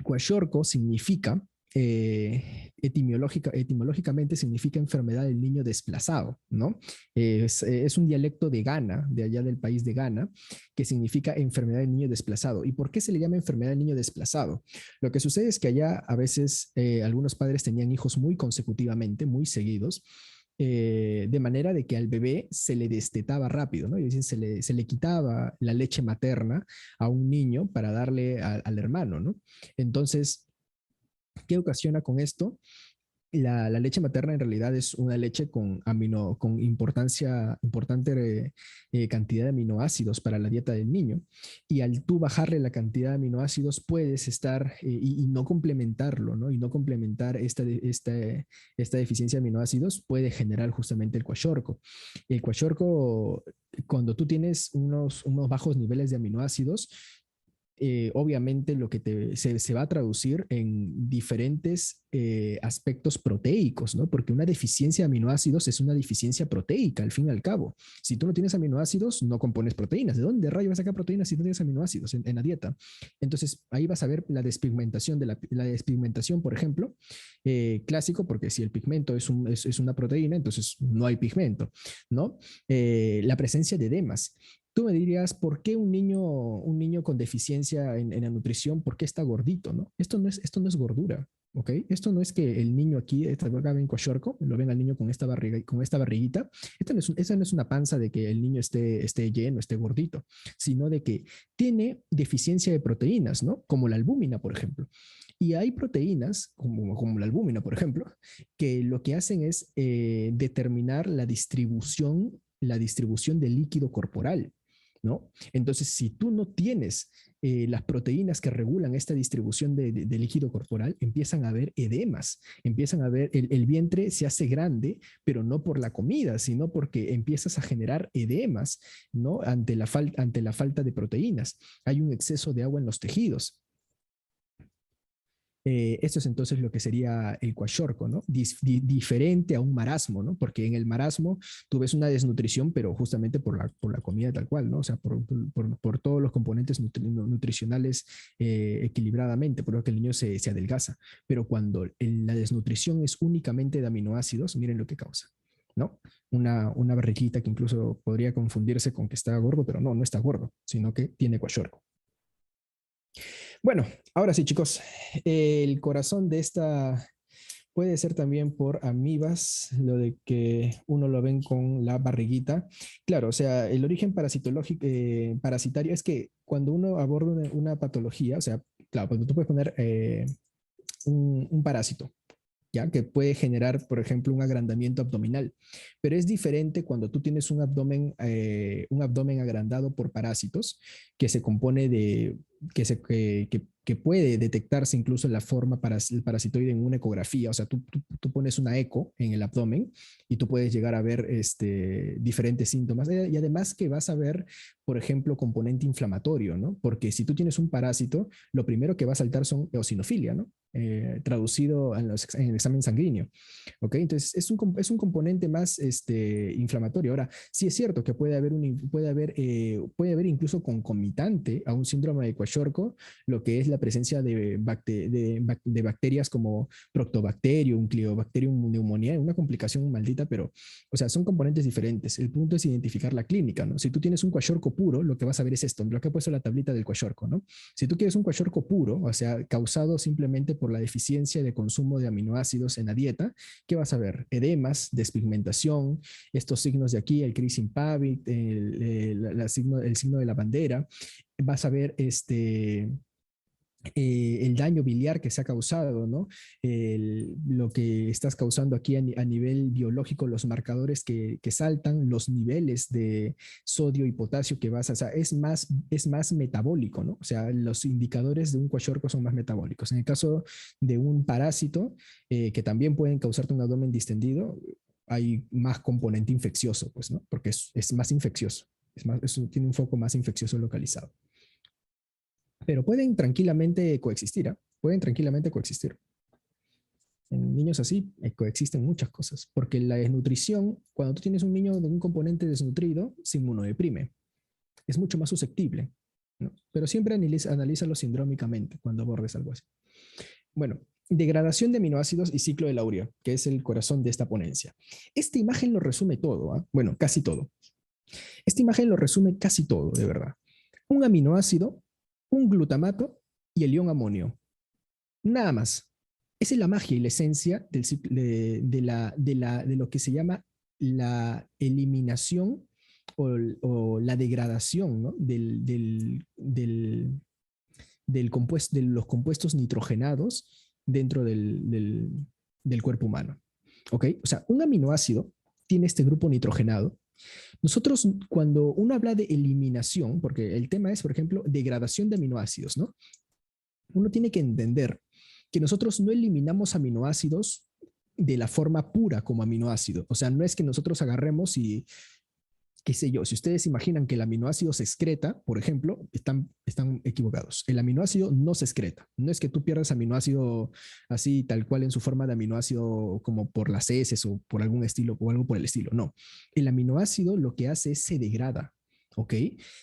Kwashiorkor significa, etimológicamente significa enfermedad del niño desplazado, ¿no? Es un dialecto de Ghana, de allá del país de Ghana, que significa enfermedad del niño desplazado. ¿Y por qué se le llama enfermedad del niño desplazado? Lo que sucede es que allá a veces algunos padres tenían hijos muy consecutivamente, muy seguidos, de manera de que al bebé se le destetaba rápido, ¿no? Y dicen, se le quitaba la leche materna a un niño para darle al hermano, ¿no? Entonces, ¿qué ocasiona con esto? La leche materna en realidad es una leche con importante cantidad de aminoácidos para la dieta del niño. Y al tú bajarle la cantidad de aminoácidos puedes estar y no complementarlo, ¿no? Y no complementar esta deficiencia de aminoácidos puede generar justamente el Kwashiorkor. El Kwashiorkor, cuando tú tienes unos bajos niveles de aminoácidos, obviamente lo que se va a traducir en diferentes aspectos proteicos, ¿no? Porque una deficiencia de aminoácidos es una deficiencia proteica, al fin y al cabo. Si tú no tienes aminoácidos, no compones proteínas. ¿De dónde rayo vas a sacar proteínas si no tienes aminoácidos en la dieta? Entonces, ahí vas a ver la despigmentación, la despigmentación, por ejemplo, clásico, porque si el pigmento es una proteína, entonces no hay pigmento, ¿no? La presencia de edemas. Tú me dirías, ¿por qué un niño con deficiencia en la nutrición, por qué está gordito, no? Esto no es gordura, ¿ok? Esto no es que el niño aquí, acá ven Kwashiorkor, lo ven al niño con esta barriguita. Esta no es una panza de que el niño esté lleno, esté gordito, sino de que tiene deficiencia de proteínas, ¿no? Como la albúmina, por ejemplo. Y hay proteínas, como la albúmina, por ejemplo, que lo que hacen es determinar la distribución del líquido corporal. ¿no? Entonces, si tú no tienes las proteínas que regulan esta distribución de líquido corporal, empiezan a haber edemas, empiezan a ver, el vientre se hace grande, pero no por la comida, sino porque empiezas a generar edemas, ¿no? Ante la falta de proteínas. Hay un exceso de agua en los tejidos. Esto es entonces lo que sería el kwashiorkor, ¿no? Diferente a un marasmo, ¿no? Porque en el marasmo tú ves una desnutrición, pero justamente por la comida tal cual, ¿no? O sea, por todos los componentes nutricionales equilibradamente, por lo que el niño se adelgaza. Pero cuando la desnutrición es únicamente de aminoácidos, miren lo que causa, ¿no? Una barriguita que incluso podría confundirse con que está gordo, pero no está gordo, sino que tiene kwashiorkor. Bueno, ahora sí, chicos, el corazón de esta puede ser también por amibas, lo de que uno lo ven con la barriguita. Claro, o sea, el origen parasitológico, parasitario es que cuando uno aborda una patología, o sea, claro, pues tú puedes poner un parásito, ¿ya? Que puede generar, por ejemplo, un agrandamiento abdominal. Pero es diferente cuando tú tienes un abdomen agrandado por parásitos que se compone de, que puede detectarse incluso la forma parasitoide en una ecografía. O sea, tú pones una eco en el abdomen y tú puedes llegar a ver diferentes síntomas. Y además que vas a ver, por ejemplo, componente inflamatorio, ¿no? Porque si tú tienes un parásito, lo primero que va a saltar son eosinofilia, ¿no? Traducido en el examen sanguíneo. ¿Ok? Entonces, es un componente más inflamatorio. Ahora, sí es cierto que puede haber incluso concomitante a un síndrome de Kwashiorkor, lo que es la presencia de bacterias como Proctobacterium, Cliobacterium pneumoniae, una complicación maldita, pero, o sea, son componentes diferentes. El punto es identificar la clínica, ¿no? Si tú tienes un Kwashiorkor puro, lo que vas a ver es esto, lo que he puesto en la tablita del Kwashiorkor, ¿no? Si tú quieres un Kwashiorkor puro, o sea, causado simplemente por la deficiencia de consumo de aminoácidos en la dieta, ¿qué vas a ver? Edemas, despigmentación, estos signos de aquí, el Cris impavit, el signo de la bandera. Vas a ver el daño biliar que se ha causado, ¿no? Lo que estás causando aquí a nivel biológico, los marcadores que saltan, los niveles de sodio y potasio que vas a, o sea, es más metabólico, ¿no? O sea, los indicadores de un kwashiorkor son más metabólicos. En el caso de un parásito, que también pueden causarte un abdomen distendido, hay más componente infeccioso, pues, ¿no? Porque es más infeccioso, tiene un foco más infeccioso localizado. Pero pueden tranquilamente coexistir, ¿eh? Pueden tranquilamente coexistir. En niños así coexisten muchas cosas, porque la desnutrición, cuando tú tienes un niño de un componente desnutrido, se inmunodeprime. Es mucho más susceptible, ¿no? Pero siempre analízalo sindrómicamente cuando abordes algo así. Bueno, degradación de aminoácidos y ciclo de Lauria, que es el corazón de esta ponencia. Esta imagen lo resume todo, ¿eh? Bueno, casi todo. Esta imagen lo resume casi todo, de verdad. Un aminoácido, un glutamato y el ion amonio. Nada más. Esa es la magia y la esencia de lo que se llama la eliminación o la degradación, ¿no? De los compuestos nitrogenados dentro del cuerpo humano. ¿Ok? O sea, un aminoácido tiene este grupo nitrogenado. Nosotros, cuando uno habla de eliminación, porque el tema es, por ejemplo, degradación de aminoácidos, ¿no? Uno tiene que entender que nosotros no eliminamos aminoácidos de la forma pura como aminoácido. O sea, no es que nosotros agarremos y, qué sé yo, si ustedes imaginan que el aminoácido se excreta, por ejemplo, están equivocados. El aminoácido no se excreta. No es que tú pierdas aminoácido así, tal cual en su forma de aminoácido, como por las heces o por algún estilo o algo por el estilo. No. El aminoácido lo que hace es se degrada. ¿Ok?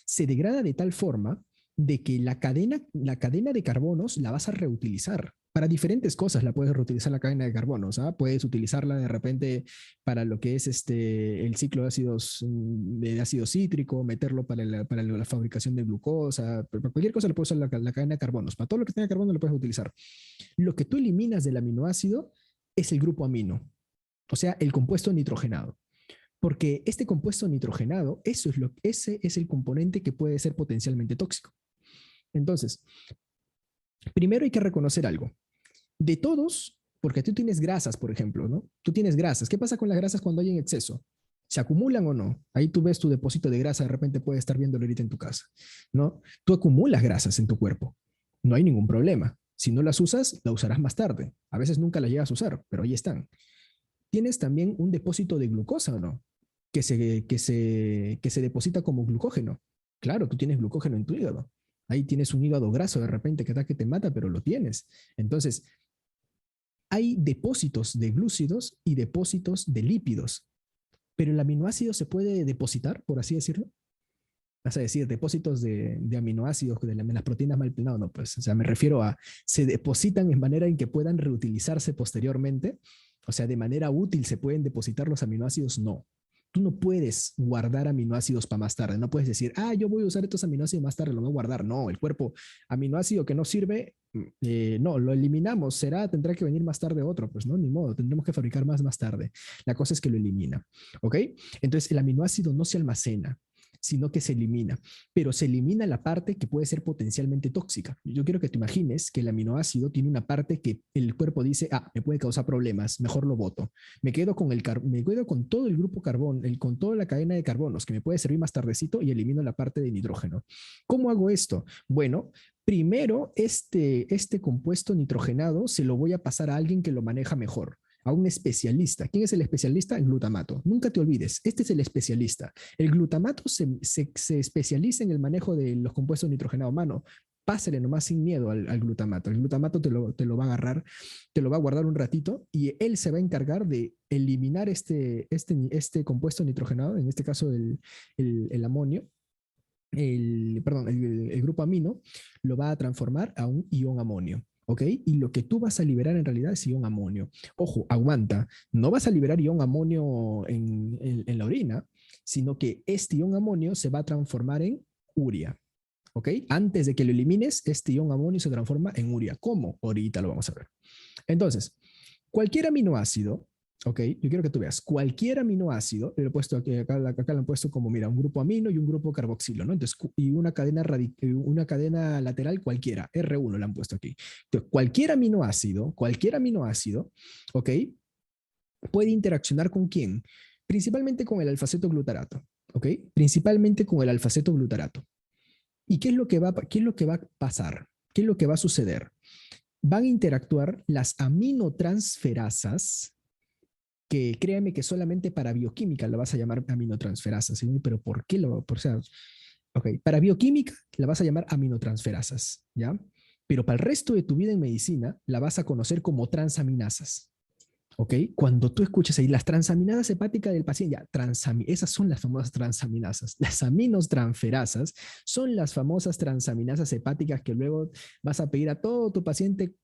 Se degrada de tal forma de que la cadena de carbonos la vas a reutilizar. Para diferentes cosas la puedes reutilizar la cadena de carbonos. ¿Ah? Puedes utilizarla de repente para lo que es el ciclo de ácido cítrico, meterlo para la fabricación de glucosa, para cualquier cosa le puedes usar la cadena de carbonos. Para todo lo que tenga carbono lo puedes utilizar. Lo que tú eliminas del aminoácido es el grupo amino, o sea, el compuesto nitrogenado. Porque este compuesto nitrogenado, ese es el componente que puede ser potencialmente tóxico. Entonces, primero hay que reconocer algo. De todos, porque tú tienes grasas, por ejemplo, ¿no? Tú tienes grasas. ¿Qué pasa con las grasas cuando hay en exceso? ¿Se acumulan o no? Ahí tú ves tu depósito de grasa, de repente puedes estar viéndolo ahorita en tu casa, ¿no? Tú acumulas grasas en tu cuerpo, no hay ningún problema. Si no las usas, la usarás más tarde. A veces nunca las llegas a usar, pero ahí están. Tienes también un depósito de glucosa, ¿o no? Que se deposita como glucógeno. Claro, tú tienes glucógeno en tu hígado. Ahí tienes un hígado graso de repente que te mata, pero lo tienes. Entonces, hay depósitos de glúcidos y depósitos de lípidos, pero el aminoácido se puede depositar, por así decirlo. Vas a decir, depósitos de aminoácidos de las proteínas mal plenadas, no, pues, o sea, me refiero a, se depositan en manera en que puedan reutilizarse posteriormente, o sea, de manera útil se pueden depositar los aminoácidos, no. Tú no puedes guardar aminoácidos para más tarde, no puedes decir, yo voy a usar estos aminoácidos más tarde, lo voy a guardar, no, el cuerpo, aminoácido que no sirve, no, lo eliminamos, tendrá que venir más tarde otro, pues no, ni modo, tendremos que fabricar más tarde. La cosa es que lo elimina, ¿ok? Entonces el aminoácido no se almacena, sino que se elimina, pero se elimina la parte que puede ser potencialmente tóxica. Yo quiero que te imagines que el aminoácido tiene una parte que el cuerpo dice, me puede causar problemas, mejor lo boto. Me quedo con todo el grupo carbón, con toda la cadena de carbonos que me puede servir más tardecito y elimino la parte de nitrógeno. ¿Cómo hago esto? Bueno, primero este compuesto nitrogenado se lo voy a pasar a alguien que lo maneja mejor, a un especialista. ¿Quién es el especialista? El glutamato. Nunca te olvides, este es el especialista. El glutamato se especializa en el manejo de los compuestos nitrogenados. Mano, pásale nomás sin miedo al glutamato. El glutamato te lo va a agarrar, te lo va a guardar un ratito y él se va a encargar de eliminar este compuesto nitrogenado, en este caso el amonio, el grupo amino, lo va a transformar a un ion amonio. ¿Ok? Y lo que tú vas a liberar en realidad es ion amonio. Ojo, aguanta, no vas a liberar ion amonio en la orina, sino que este ion amonio se va a transformar en urea. ¿Ok? Antes de que lo elimines, este ion amonio se transforma en urea. ¿Cómo? Ahorita lo vamos a ver. Entonces, cualquier aminoácido, ok, yo quiero que tú veas, cualquier aminoácido, lo he puesto aquí, acá lo han puesto como, mira, un grupo amino y un grupo carboxilo, ¿no? Entonces, y una cadena lateral cualquiera, R1 lo han puesto aquí. Entonces, cualquier aminoácido, ok, puede interaccionar con quién? Principalmente con el alfa-cetoglutarato, ok, principalmente con el alfa-cetoglutarato. ¿Y qué es lo que va a pasar? ¿Qué es lo que va a suceder? Van a interactuar las aminotransferasas, que créeme que solamente para bioquímica la vas a llamar aminotransferasas, ¿sí? Pero ¿por qué para bioquímica la vas a llamar aminotransferasas, ¿ya? Pero para el resto de tu vida en medicina la vas a conocer como transaminasas. ¿Ok? Cuando tú escuches ahí las transaminadas hepáticas del paciente, esas son las famosas transaminasas. Las aminotransferasas son las famosas transaminasas hepáticas que luego vas a pedir a todo tu paciente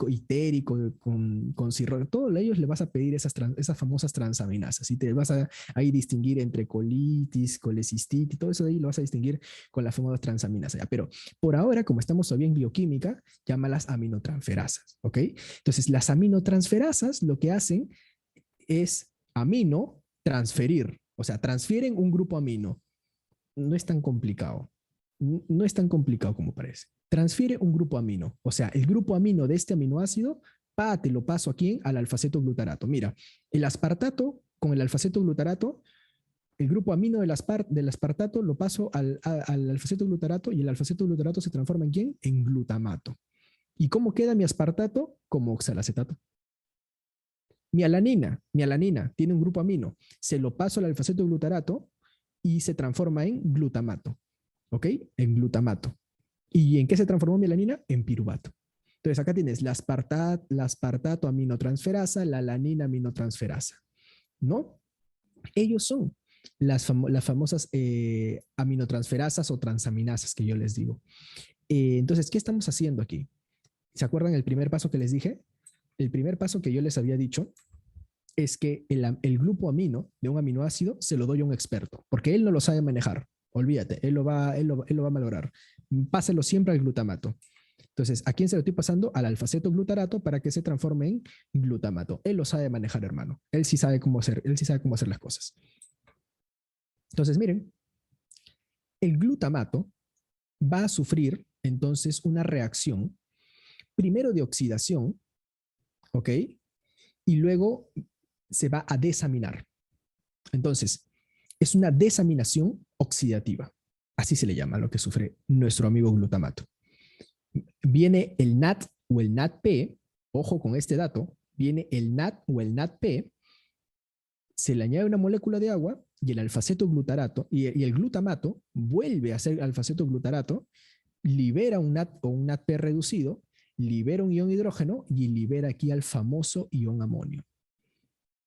itérico, con cirro, todos ellos le vas a pedir esas famosas transaminasas y te vas a ahí distinguir entre colitis, colecistitis, todo eso de ahí lo vas a distinguir con las famosas transaminasas. ¿Ya? Pero por ahora, como estamos todavía en bioquímica, llámalas aminotransferasas, ¿ok? Entonces, las aminotransferasas lo que hacen es amino transferir, o sea, transfieren un grupo amino. No es tan complicado. No es tan complicado como parece. Transfiere un grupo amino, o sea, el grupo amino de este aminoácido, te lo paso aquí al alfa-cetoglutarato. Mira, el aspartato con el alfa-cetoglutarato, el grupo amino del aspartato lo paso al alfa-cetoglutarato y el alfa-cetoglutarato se transforma en ¿quién? En glutamato. ¿Y cómo queda mi aspartato? Como oxalacetato. Mi alanina tiene un grupo amino, se lo paso al alfa-cetoglutarato y se transforma en glutamato, ¿ok? En glutamato. ¿Y en qué se transformó mi alanina? En piruvato. Entonces acá tienes la aspartato aminotransferasa, la alanina aminotransferasa, ¿no? Ellos son las famosas aminotransferasas o transaminasas que yo les digo. Entonces, ¿qué estamos haciendo aquí? ¿Se acuerdan el primer paso que les dije? El primer paso que yo les había dicho es que el grupo amino de un aminoácido se lo doy a un experto, porque él no lo sabe manejar. Olvídate, él lo va a malograr. Páselo siempre al glutamato. Entonces, ¿a quién se lo estoy pasando? Al alfa-cetoglutarato para que se transforme en glutamato. Él lo sabe manejar, hermano. Él sí sabe cómo hacer las cosas. Entonces, miren, el glutamato va a sufrir entonces una reacción, primero de oxidación, ¿ok? Y luego se va a desaminar. Entonces, es una desaminación oxidativa. Así se le llama lo que sufre nuestro amigo glutamato. Viene el NAT o el NADP, ojo con este dato, viene el NAT o el NADP, se le añade una molécula de agua y el alfaceto glutarato y el glutamato vuelve a ser alfaceto glutarato, libera un NAT o un NADP reducido, libera un ion hidrógeno y libera aquí al famoso ion amonio.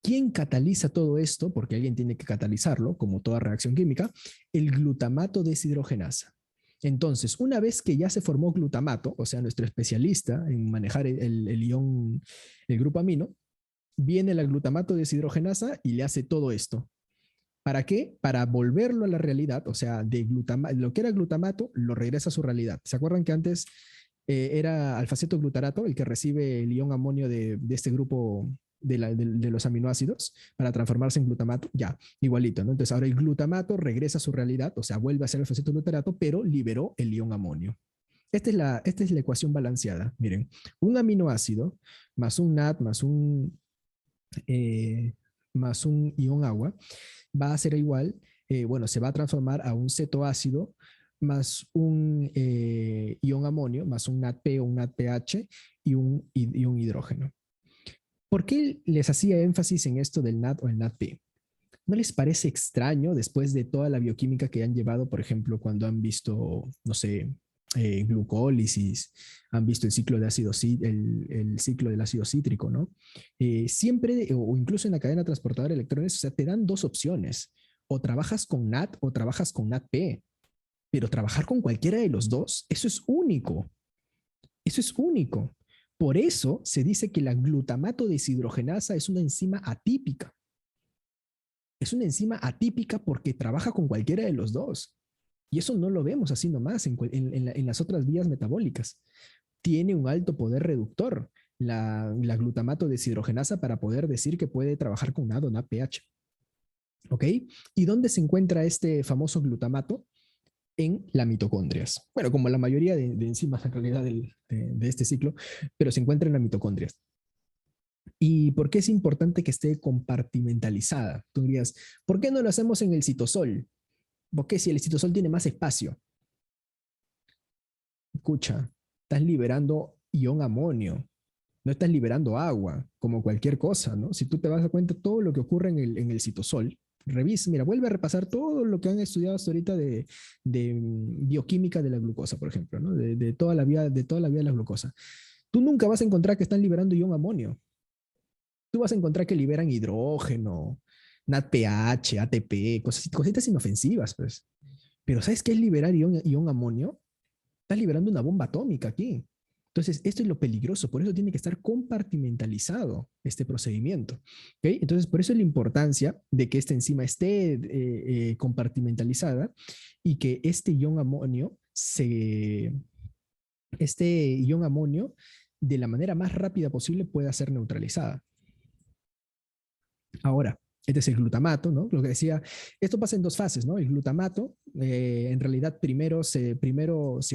¿Quién cataliza todo esto? Porque alguien tiene que catalizarlo, como toda reacción química, el glutamato deshidrogenasa. Entonces, una vez que ya se formó glutamato, o sea, nuestro especialista en manejar el ion, el grupo amino, viene la glutamato deshidrogenasa y le hace todo esto. ¿Para qué? Para volverlo a la realidad, o sea, lo que era glutamato lo regresa a su realidad. ¿Se acuerdan que antes era alfaceto glutarato el que recibe el ion amonio de este grupo de los aminoácidos para transformarse en glutamato? Ya, igualito, ¿no? Entonces ahora el glutamato regresa a su realidad, o sea, vuelve a ser alfaceto glutarato, pero liberó el ion amonio. Esta es la ecuación balanceada. Miren, un aminoácido más un NAT más un ion agua va a ser igual, bueno, se va a transformar a un cetoácido más un ion amonio, más un NADP o un NADPH y un hidrógeno. ¿Por qué les hacía énfasis en esto del NAD o el NADP? ¿No les parece extraño después de toda la bioquímica que han llevado, por ejemplo, cuando han visto, no sé, glucólisis, han visto el ciclo de ácido, el ciclo del ácido cítrico, ¿no? Siempre, o incluso en la cadena transportadora de electrones, o sea, te dan dos opciones. O trabajas con NAT o trabajas con NADP. Pero trabajar con cualquiera de los dos, eso es único. Eso es único. Por eso se dice que la glutamato deshidrogenasa es una enzima atípica. Es una enzima atípica porque trabaja con cualquiera de los dos. Y eso no lo vemos así nomás en las otras vías metabólicas. Tiene un alto poder reductor la glutamato deshidrogenasa para poder decir que puede trabajar con NAD o NADPH. ¿Ok? ¿Y dónde se encuentra este famoso glutamato? En las mitocondrias. Bueno, como la mayoría de enzimas en realidad de este ciclo, pero se encuentra en las mitocondrias. ¿Y por qué es importante que esté compartimentalizada? Tú dirías, ¿por qué no lo hacemos en el citosol? Porque si el citosol tiene más espacio, escucha, estás liberando ion amonio, no estás liberando agua, como cualquier cosa, ¿no? Si tú te vas a dar cuenta todo lo que ocurre en el citosol, revisa, mira, vuelve a repasar todo lo que han estudiado hasta ahorita de bioquímica de la glucosa, por ejemplo, ¿no? De toda la vía de la glucosa. Tú nunca vas a encontrar que están liberando ion amonio. Tú vas a encontrar que liberan hidrógeno, NADPH, ATP, cositas inofensivas, pues. Pero ¿sabes qué es liberar ion amonio? Estás liberando una bomba atómica aquí. Entonces, esto es lo peligroso, por eso tiene que estar compartimentalizado este procedimiento. ¿Okay? Entonces, por eso es la importancia de que esta enzima esté compartimentalizada y que este ion amonio, de la manera más rápida posible, pueda ser neutralizada. Ahora, este es el glutamato, ¿no? Lo que decía, esto pasa en dos fases, ¿no? El glutamato, en realidad, primero se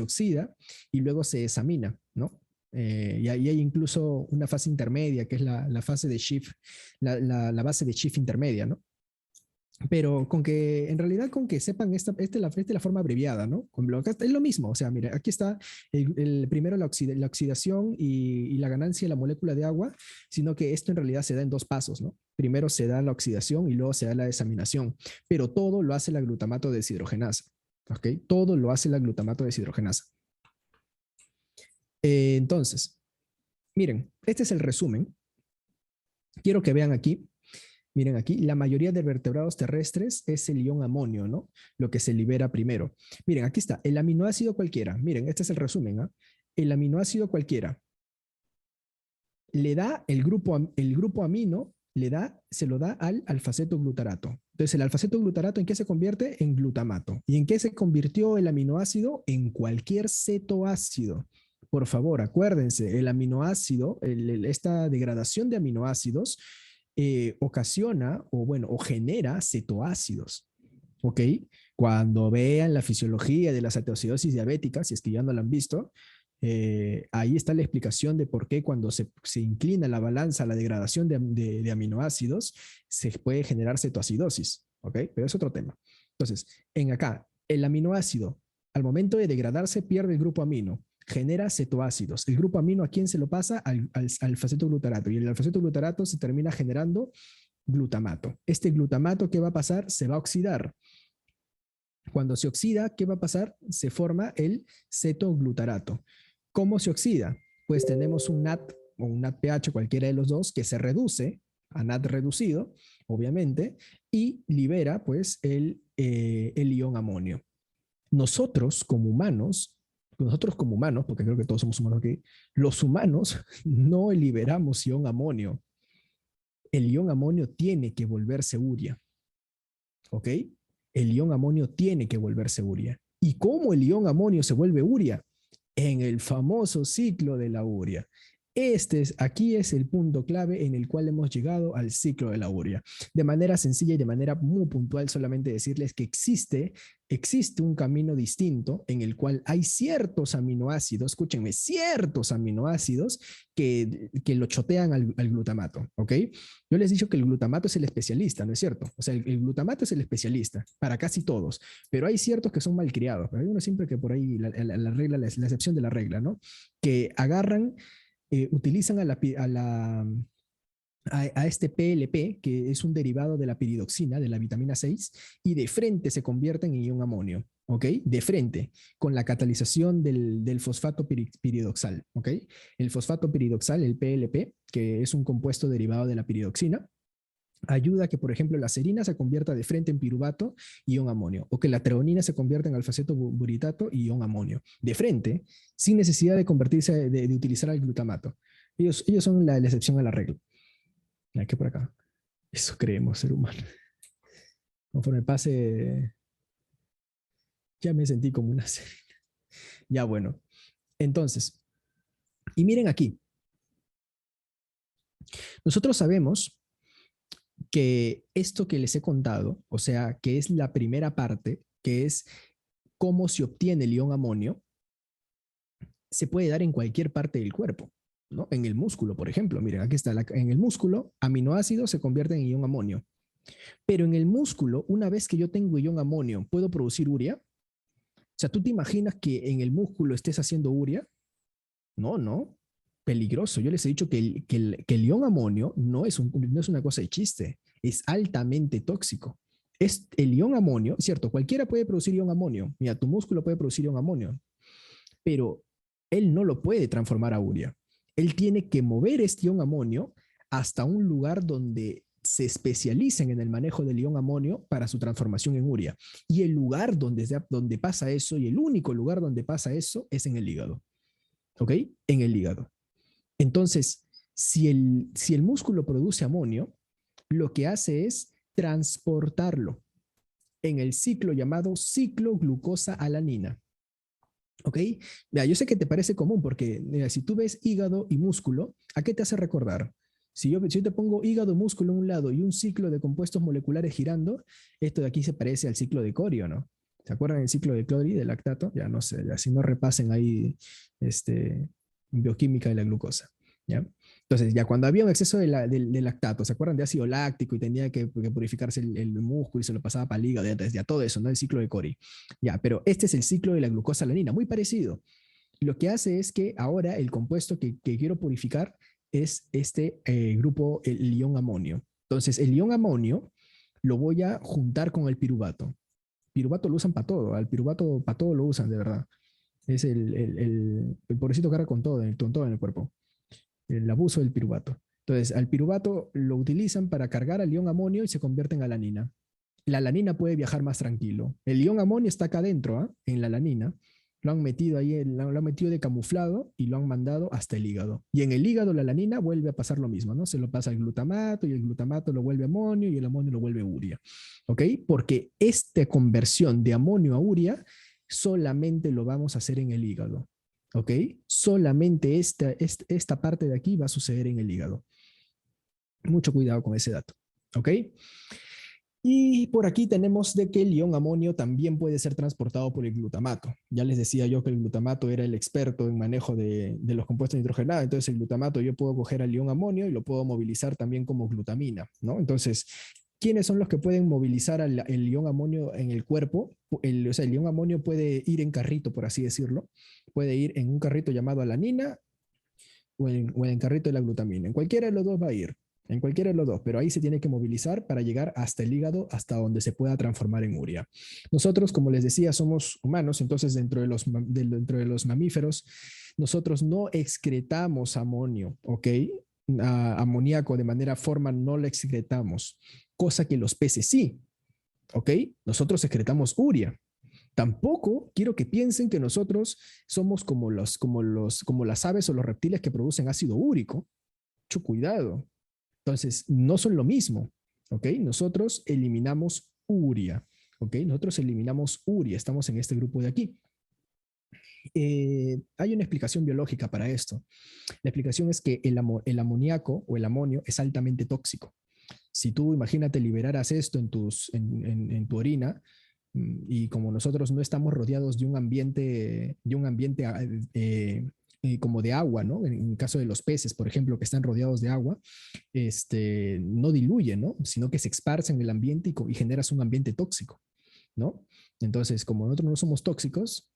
oxida y luego se desamina, ¿no? Y ahí hay incluso una fase intermedia, que es la fase de Schiff, la base de Schiff intermedia, ¿no? Pero con que, en realidad, con que sepan, esta es la forma abreviada, ¿no? Es lo mismo, o sea, mira, aquí está primero la oxidación y la ganancia de la molécula de agua, sino que esto en realidad se da en dos pasos, ¿no? Primero se da la oxidación y luego se da la desaminación, pero todo lo hace la glutamato deshidrogenasa, ¿ok? Todo lo hace la glutamato deshidrogenasa. Entonces, miren, este es el resumen. Quiero que vean aquí. Miren aquí, la mayoría de vertebrados terrestres es el ion amonio, ¿no? Lo que se libera primero. Miren, aquí está, el aminoácido cualquiera. Miren, este es el resumen, ¿ah? El aminoácido cualquiera le da el grupo amino, se lo da al alfaceto glutarato. Entonces, el alfaceto glutarato, ¿en qué se convierte? En glutamato. ¿Y en qué se convirtió el aminoácido? En cualquier cetoácido. Por favor, acuérdense, el aminoácido, esta degradación de aminoácidos ocasiona o genera cetoácidos. ¿Ok? Cuando vean la fisiología de la cetoacidosis diabética, si es que ya no la han visto, Ahí está la explicación de por qué cuando se inclina la balanza a la degradación de aminoácidos, se puede generar cetoacidosis, ¿ok? Pero es otro tema. Entonces, en acá, el aminoácido, al momento de degradarse, pierde el grupo amino, genera cetoácidos. El grupo amino, ¿a quién se lo pasa? Al alfa-cetoglutarato. Y el alfa-cetoglutarato se termina generando glutamato. Este glutamato, ¿qué va a pasar? Se va a oxidar. Cuando se oxida, ¿qué va a pasar? Se forma el cetoglutarato. ¿Cómo se oxida? Pues tenemos un NAT o un NADPH, cualquiera de los dos, que se reduce a NAT reducido, obviamente, y libera pues el ion amonio. Nosotros como humanos, porque creo que todos somos humanos aquí, los humanos no liberamos ion amonio. El ion amonio tiene que volverse urea, ¿ok? El ion amonio tiene que volverse urea. ¿Y cómo el ion amonio se vuelve urea? En el famoso ciclo de la urea. Aquí es el punto clave en el cual hemos llegado al ciclo de la urea. De manera sencilla y de manera muy puntual, solamente decirles que existe un camino distinto en el cual hay ciertos aminoácidos, escúchenme, ciertos aminoácidos que lo chotean al glutamato, ¿ok? Yo les he dicho que el glutamato es el especialista, ¿no es cierto? O sea, el glutamato es el especialista para casi todos, pero hay ciertos que son malcriados. Hay uno siempre que por ahí la regla, la excepción de la regla, ¿no? Que agarran, utilizan a este PLP, que es un derivado de la piridoxina, de la vitamina 6, y de frente se convierten en ion amonio, ¿ok? De frente, con la catalización del fosfato piridoxal, ¿ok? El fosfato piridoxal, el PLP, que es un compuesto derivado de la piridoxina, ayuda a que, por ejemplo, la serina se convierta de frente en piruvato y ion amonio, o que la treonina se convierta en alfaceto buritato y ion amonio, de frente, sin necesidad de convertirse, de utilizar el glutamato. Ellos son la excepción a la regla. Aquí por acá. Eso creemos, ser humano. Conforme pase, ya me sentí como una serina. Ya bueno. Entonces, y miren aquí. Nosotros sabemos que esto que les he contado, o sea, que es la primera parte, que es cómo se obtiene el ion amonio, se puede dar en cualquier parte del cuerpo, ¿no? En el músculo, por ejemplo. Miren, aquí está. En el músculo, aminoácidos se convierten en ion amonio. Pero en el músculo, una vez que yo tengo ion amonio, ¿puedo producir urea? O sea, ¿tú te imaginas que en el músculo estés haciendo urea? No, no. Peligroso. Yo les he dicho que el ion amonio no es una cosa de chiste. Es altamente tóxico. El ion amonio, cierto, cualquiera puede producir ion amonio. Mira, tu músculo puede producir ion amonio, pero él no lo puede transformar a urea. Él tiene que mover este ion amonio hasta un lugar donde se especialicen en el manejo del ion amonio para su transformación en urea. Y el lugar donde pasa eso, y el único lugar donde pasa eso, es en el hígado. ¿Ok? En el hígado. Entonces, si el músculo produce amonio, lo que hace es transportarlo en el ciclo llamado ciclo glucosa-alanina. ¿Ok? Mira, yo sé que te parece común porque mira, si tú ves hígado y músculo, ¿a qué te hace recordar? Si yo te pongo hígado, músculo en un lado y un ciclo de compuestos moleculares girando, esto de aquí se parece al ciclo de Corio, ¿no? ¿Se acuerdan del ciclo de Cori, del lactato? Ya no sé, ya si no repasen ahí bioquímica de la glucosa, ¿ya? Entonces, ya cuando había un exceso de lactato, ¿se acuerdan de ácido láctico y tenía que purificarse el músculo y se lo pasaba para el hígado? Ya todo eso, ¿no? El ciclo de Cori. Ya, pero este es el ciclo de la glucosa-alanina, muy parecido. Lo que hace es que ahora el compuesto que quiero purificar es este grupo, el ion amonio. Entonces, el ion amonio lo voy a juntar con el piruvato. Piruvato lo usan para todo, al piruvato para todo lo usan, de verdad. Es el pobrecito carga con todo en el cuerpo. El abuso del piruvato. Entonces, al piruvato lo utilizan para cargar al ion amonio y se convierte en alanina. La alanina puede viajar más tranquilo. El ion amonio está acá adentro, ¿eh? En la alanina. Lo han metido ahí, lo han metido de camuflado y lo han mandado hasta el hígado. Y en el hígado la alanina vuelve a pasar lo mismo, ¿no? Se lo pasa al glutamato y el glutamato lo vuelve amonio y el amonio lo vuelve urea. ¿Ok? Porque esta conversión de amonio a urea solamente lo vamos a hacer en el hígado. ¿Ok? Solamente esta parte de aquí va a suceder en el hígado. Mucho cuidado con ese dato. ¿Ok? Y por aquí tenemos de que el ion amonio también puede ser transportado por el glutamato. Ya les decía yo que el glutamato era el experto en manejo de los compuestos nitrogenados. Entonces el glutamato yo puedo coger al ion amonio y lo puedo movilizar también como glutamina, ¿no? Entonces, ¿quiénes son los que pueden movilizar el ion amonio en el cuerpo? O sea, el ion amonio puede ir en carrito, por así decirlo. Puede ir en un carrito llamado alanina o en el carrito de la glutamina. En cualquiera de los dos va a ir. En cualquiera de los dos, pero ahí se tiene que movilizar para llegar hasta el hígado, hasta donde se pueda transformar en urea. Nosotros, como les decía, somos humanos, entonces dentro de los mamíferos, nosotros no excretamos amonio, ¿ok? Amoníaco de manera forma no lo excretamos, cosa que los peces sí, ¿ok? Nosotros excretamos urea. Tampoco quiero que piensen que nosotros somos como las aves o los reptiles que producen ácido úrico. Mucho cuidado. Entonces, no son lo mismo, ¿ok? Nosotros eliminamos urea, ¿ok? Nosotros eliminamos urea, estamos en este grupo de aquí. Hay una explicación biológica para esto. La explicación es que el amoníaco o el amonio es altamente tóxico. Si tú, imagínate, liberaras esto en tu orina, y como nosotros no estamos rodeados de un ambiente como de agua, ¿no? En el caso de los peces, por ejemplo, que están rodeados de agua, no diluye, ¿no? Sino que se esparce en el ambiente y generas un ambiente tóxico, ¿no? Entonces, como nosotros no somos tóxicos,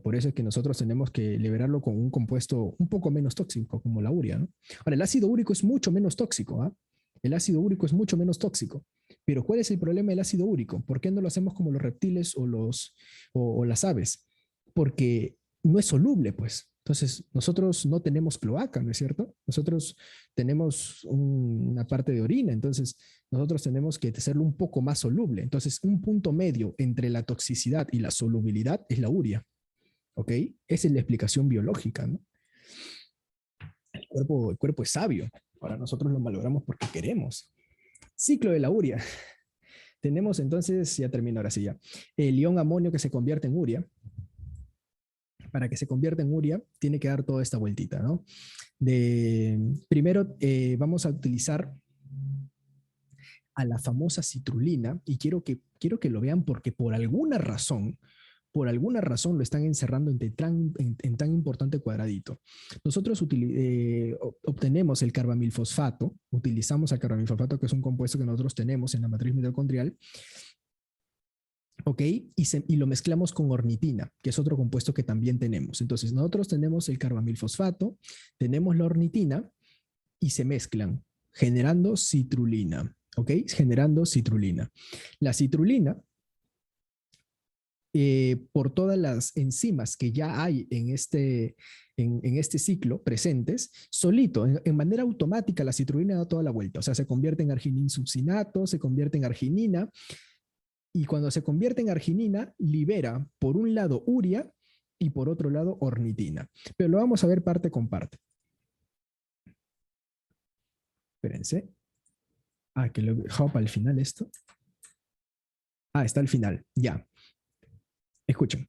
por eso es que nosotros tenemos que liberarlo con un compuesto un poco menos tóxico, como la urea, ¿no? Ahora, el ácido úrico es mucho menos tóxico, ¿ah? El ácido úrico es mucho menos tóxico. Pero ¿cuál es el problema del ácido úrico? ¿Por qué no lo hacemos como los reptiles o las aves? Porque no es soluble, pues. Entonces, nosotros no tenemos cloaca, ¿no es cierto? Nosotros tenemos una parte de orina, entonces nosotros tenemos que hacerlo un poco más soluble. Entonces, un punto medio entre la toxicidad y la solubilidad es la urea, ¿ok? Esa es la explicación biológica, ¿no? El cuerpo es sabio. Ahora nosotros lo valoramos porque queremos. Ciclo de la urea. Tenemos entonces, ya termino ahora sí ya, el ion amonio que se convierte en urea. Para que se convierta en urea, tiene que dar toda esta vueltita, ¿no? Primero vamos a utilizar a la famosa citrulina, y quiero que lo vean porque por alguna razón lo están encerrando en tan importante cuadradito. Nosotros obtenemos el carbamilfosfato, utilizamos el carbamilfosfato, que es un compuesto que nosotros tenemos en la matriz mitocondrial, ¿ok? Y lo mezclamos con ornitina, que es otro compuesto que también tenemos. Entonces, nosotros tenemos el carbamilfosfato, tenemos la ornitina y se mezclan, generando citrulina, ¿ok? Generando citrulina. La citrulina, por todas las enzimas que ya hay en este ciclo presentes, solito, en manera automática, la citrulina da toda la vuelta. O sea, se convierte en argininsuccinato, se convierte en arginina, y cuando se convierte en arginina, libera por un lado urea y por otro lado ornitina. Pero lo vamos a ver parte con parte. Espérense. Que lo he dejado para el final esto. Está al final. Ya. Escuchen.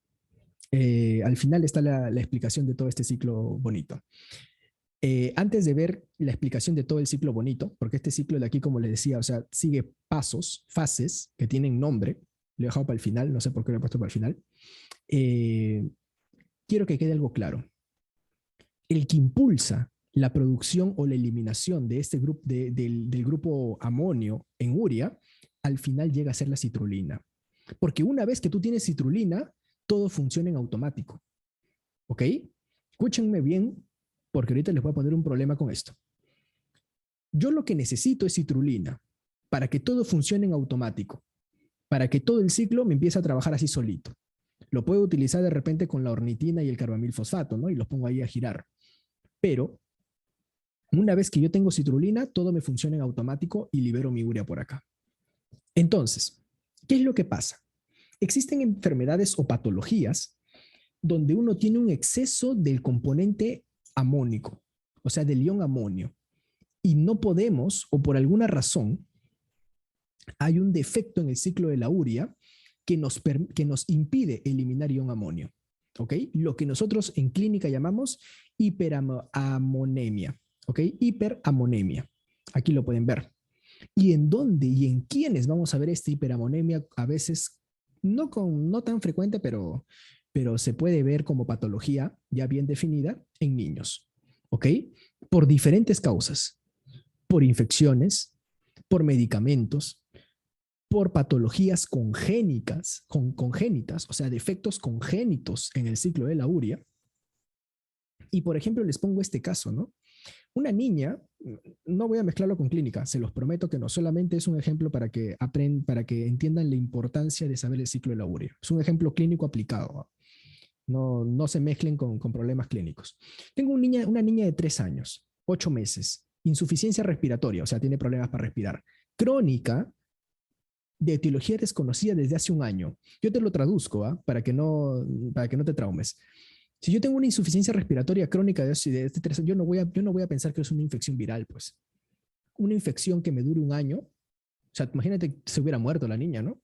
Al final está la explicación de todo este ciclo bonito. Antes de ver la explicación de todo el ciclo bonito, porque este ciclo de aquí, como les decía, o sea, sigue pasos, fases que tienen nombre, lo he dejado para el final, no sé por qué lo he puesto para el final. Quiero que quede algo claro. El que impulsa la producción o la eliminación de este grupo, del grupo amonio en urea, al final llega a ser la citrulina. Porque una vez que tú tienes citrulina, todo funciona en automático. ¿Ok? Escúchenme bien, porque ahorita les voy a poner un problema con esto. Yo lo que necesito es citrulina para que todo funcione en automático, para que todo el ciclo me empiece a trabajar así solito. Lo puedo utilizar de repente con la ornitina y el carbamilfosfato, ¿no? Y los pongo ahí a girar. Pero una vez que yo tengo citrulina, todo me funciona en automático y libero mi urea por acá. Entonces, ¿qué es lo que pasa? Existen enfermedades o patologías donde uno tiene un exceso del componente amónico, o sea, del ion amonio, y no podemos, o por alguna razón, hay un defecto en el ciclo de la urea que nos impide eliminar ion amonio. ¿Ok? Lo que nosotros en clínica llamamos hiperamonemia. ¿Ok? Hiperamonemia. Aquí lo pueden ver. ¿Y en dónde y en quiénes vamos a ver esta hiperamonemia? A veces no tan frecuente, pero se puede ver como patología ya bien definida en niños, ¿ok? Por diferentes causas, por infecciones, por medicamentos, por patologías congénitas, o sea, defectos congénitos en el ciclo de la urea. Y por ejemplo, les pongo este caso, ¿no? Una niña, no voy a mezclarlo con clínica, se los prometo que no, solamente es un ejemplo para que entiendan la importancia de saber el ciclo de la urea. Es un ejemplo clínico aplicado, no se mezclen con problemas clínicos. Tengo una niña de 3 años, 8 meses, insuficiencia respiratoria, o sea, tiene problemas para respirar, crónica, de etiología desconocida desde hace un año. Yo te lo traduzco, para que no te traumes. Si yo tengo una insuficiencia respiratoria crónica de este 3 años, yo no voy a pensar que es una infección viral, pues. Una infección que me dure un año, o sea, imagínate que se hubiera muerto la niña, ¿no?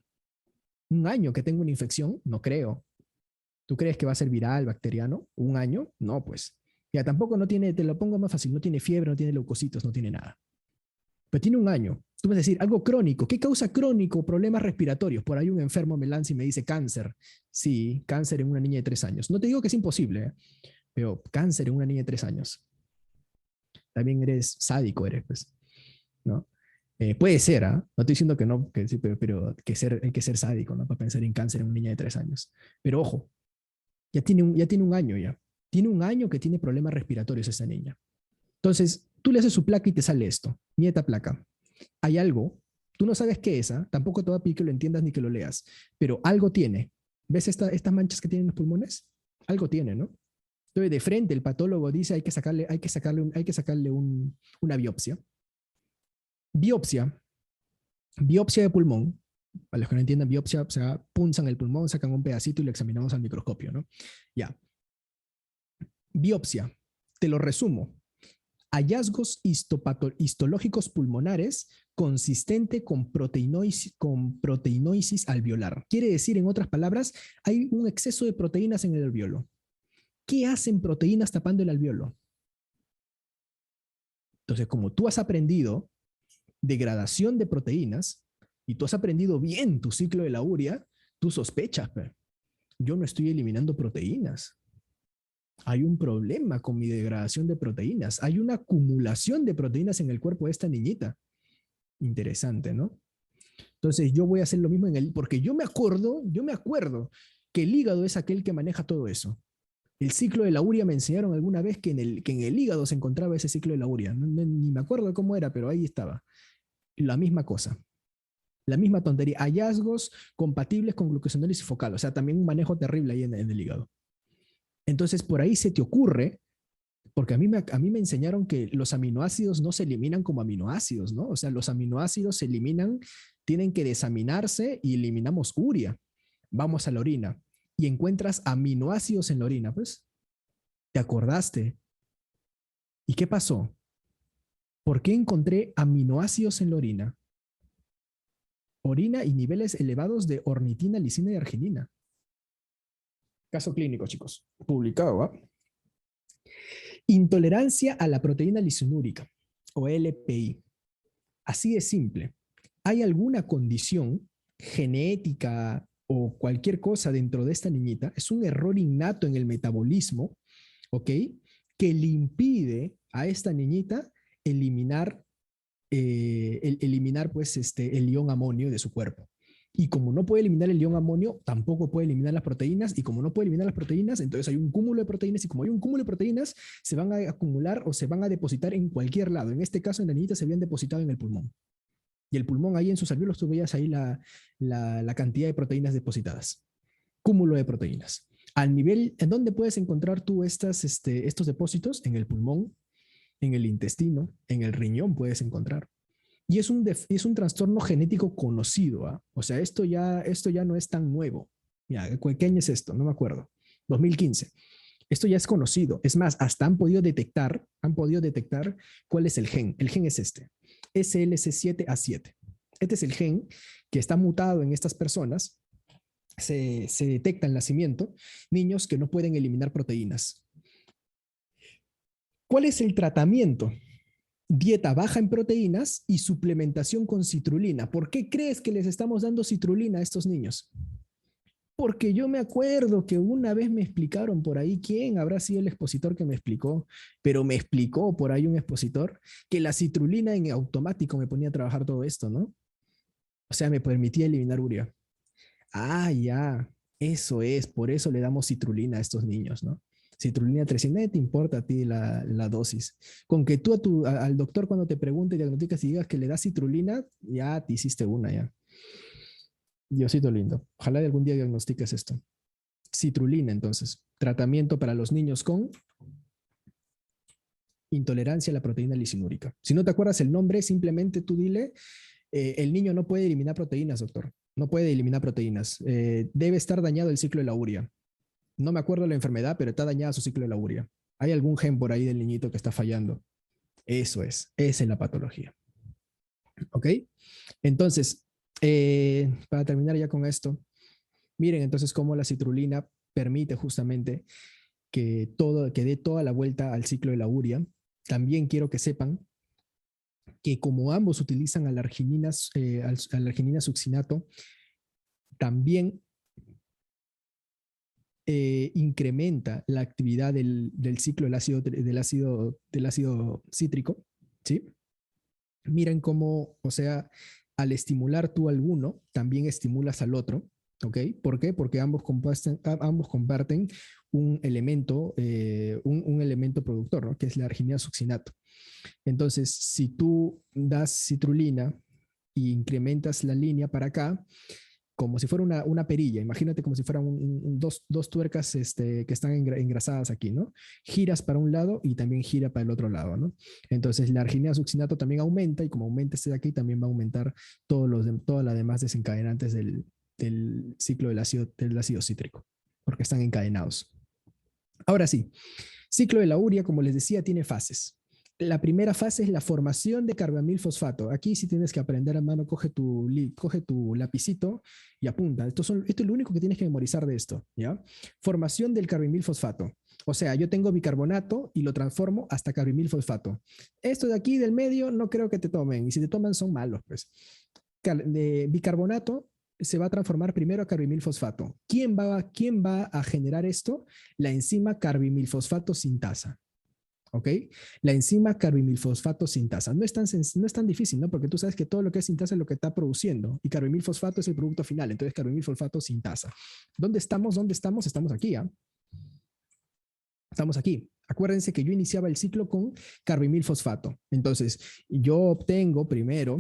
Un año que tengo una infección, no creo. ¿Tú crees que va a ser viral, bacteriano? ¿Un año? No, pues. Ya tampoco no tiene, te lo pongo más fácil, no tiene fiebre, no tiene leucocitos, no tiene nada. Pero tiene un año. Tú vas a decir, algo crónico. ¿Qué causa crónico? Problemas respiratorios. Por ahí un enfermo me lanza y me dice cáncer. Sí, cáncer en una niña de 3 años. No te digo que es imposible, pero cáncer en una niña de 3 años. También eres sádico, eres, pues, ¿no? Puede ser, ¿ah? No estoy diciendo que no, que sí, pero hay que ser sádico, ¿no? Para pensar en cáncer en una niña de 3 años. Pero ojo, ya tiene un año ya. Tiene un año que tiene problemas respiratorios esa niña. Entonces, tú le haces su placa y te sale esto. Nieta placa. Hay algo, tú no sabes qué es, ¿eh? Tampoco te va a pedir que lo entiendas ni que lo leas, pero algo tiene. ¿Ves estas manchas que tienen los pulmones? Algo tiene, ¿no? Entonces, de frente, el patólogo dice hay que sacarle una biopsia. Biopsia, biopsia de pulmón. Para los que no entiendan, biopsia, o sea, punzan el pulmón, sacan un pedacito y lo examinamos al microscopio, ¿no? Ya. Biopsia, te lo resumo. Hallazgos histológicos pulmonares consistente con proteinosis alveolar. Quiere decir, en otras palabras, hay un exceso de proteínas en el alveolo. ¿Qué hacen proteínas tapando el alveolo? Entonces, como tú has aprendido degradación de proteínas y tú has aprendido bien tu ciclo de la urea, tú sospechas, pero yo no estoy eliminando proteínas. Hay un problema con mi degradación de proteínas. Hay una acumulación de proteínas en el cuerpo de esta niñita. Interesante, ¿no? Entonces yo voy a hacer lo mismo porque yo me acuerdo que el hígado es aquel que maneja todo eso. El ciclo de la urea me enseñaron alguna vez que en el hígado se encontraba ese ciclo de la urea. Ni me acuerdo cómo era, pero ahí estaba. La misma cosa. La misma tontería. Hallazgos compatibles con glucosinólisis focal. O sea, también un manejo terrible ahí en el hígado. Entonces, por ahí se te ocurre, porque a mí me enseñaron que los aminoácidos no se eliminan como aminoácidos, ¿no? O sea, los aminoácidos se eliminan, tienen que desaminarse y eliminamos urea. Vamos a la orina y encuentras aminoácidos en la orina, pues. ¿Te acordaste? ¿Y qué pasó? ¿Por qué encontré aminoácidos en la orina? Orina y niveles elevados de ornitina, lisina y arginina. Caso clínico, chicos. Publicado, ¿ah? Intolerancia a la proteína lisinúrica o LPI. Así de simple. ¿Hay alguna condición genética o cualquier cosa dentro de esta niñita? Es un error innato en el metabolismo, ¿ok? Que le impide a esta niñita eliminar, eliminar pues, el ion amonio de su cuerpo. Y como no puede eliminar el ion amonio, tampoco puede eliminar las proteínas. Y como no puede eliminar las proteínas, entonces hay un cúmulo de proteínas. Y como hay un cúmulo de proteínas, se van a acumular o se van a depositar en cualquier lado. En este caso, en la niñita se habían depositado en el pulmón. Y el pulmón ahí en sus alvéolos tú veías ahí la cantidad de proteínas depositadas. Cúmulo de proteínas. Al nivel, ¿en dónde puedes encontrar tú estos depósitos? En el pulmón, en el intestino, en el riñón puedes encontrar. Y es un trastorno genético conocido. ¿Ah? O sea, esto ya no es tan nuevo. Mira, ¿qué año es esto? No me acuerdo. 2015. Esto ya es conocido. Es más, hasta han podido detectar cuál es el gen. El gen es este, SLC7A7. Este es el gen que está mutado en estas personas. Se detecta en nacimiento niños que no pueden eliminar proteínas. ¿Cuál es el tratamiento? dieta baja en proteínas y suplementación con citrulina. ¿Por qué crees que les estamos dando citrulina a estos niños? Porque yo me acuerdo que una vez me explicaron por ahí, quién habrá sido el expositor que me explicó, pero me explicó por ahí un expositor que la citrulina en automático me ponía a trabajar todo esto, ¿no? O sea, me permitía eliminar urea. Ah, ya, eso es, por eso le damos citrulina a estos niños, ¿no? Citrulina 300, te importa a ti la dosis. Con que tú al doctor cuando te pregunte, diagnosticas y digas que le das citrulina, ya te hiciste una, ya. Diosito lindo. Ojalá de algún día diagnostiques esto. Citrulina, entonces. Tratamiento para los niños con intolerancia a la proteína lisinúrica. Si no te acuerdas el nombre, simplemente tú dile, el niño no puede eliminar proteínas, doctor. No puede eliminar proteínas. Debe estar dañado el ciclo de la urea. No me acuerdo la enfermedad, pero está dañada su ciclo de la urea. Hay algún gen por ahí del niñito que está fallando. Eso es. Esa es la patología. ¿Ok? Entonces, para terminar ya con esto, miren entonces cómo la citrulina permite justamente que dé toda la vuelta al ciclo de la urea. También quiero que sepan que como ambos utilizan alarginina succinato, también incrementa la actividad del ciclo del ácido cítrico, ¿sí? Miren cómo, o sea, al estimular tú alguno, también estimulas al otro, ¿ok? ¿Por qué? Porque ambos comparten un elemento, un elemento productor, ¿no? Que es la arginina succinato. Entonces, si tú das citrulina e incrementas la línea para acá, como si fuera una perilla, imagínate como si fueran dos tuercas que están engrasadas aquí, ¿no? Giras para un lado y también gira para el otro lado, ¿no? Entonces la arginina succinato también aumenta y como aumenta este de aquí, también va a aumentar todas las demás desencadenantes del ciclo del ácido cítrico, porque están encadenados. Ahora sí, ciclo de la urea, como les decía, tiene fases. La primera fase es la formación de carbamilfosfato. Aquí sí tienes que aprender, hermano, coge tu lapicito y apunta. Esto es lo único que tienes que memorizar de esto, ¿ya? Formación del carbamilfosfato. O sea, yo tengo bicarbonato y lo transformo hasta carbamilfosfato. Esto de aquí del medio no creo que te tomen, y si te toman son malos, pues. De bicarbonato se va a transformar primero a carbamilfosfato. ¿Quién va a generar esto? La enzima carbamilfosfato sintasa. ¿Ok? La enzima carbamilfosfato sintasa. No es tan difícil, ¿no? Porque tú sabes que todo lo que es sintasa es lo que está produciendo y carbamilfosfato es el producto final. Entonces, carbamilfosfato sintasa. ¿Dónde estamos? Estamos aquí, ¿ah? Estamos aquí. Acuérdense que yo iniciaba el ciclo con carbamilfosfato. Entonces, yo obtengo primero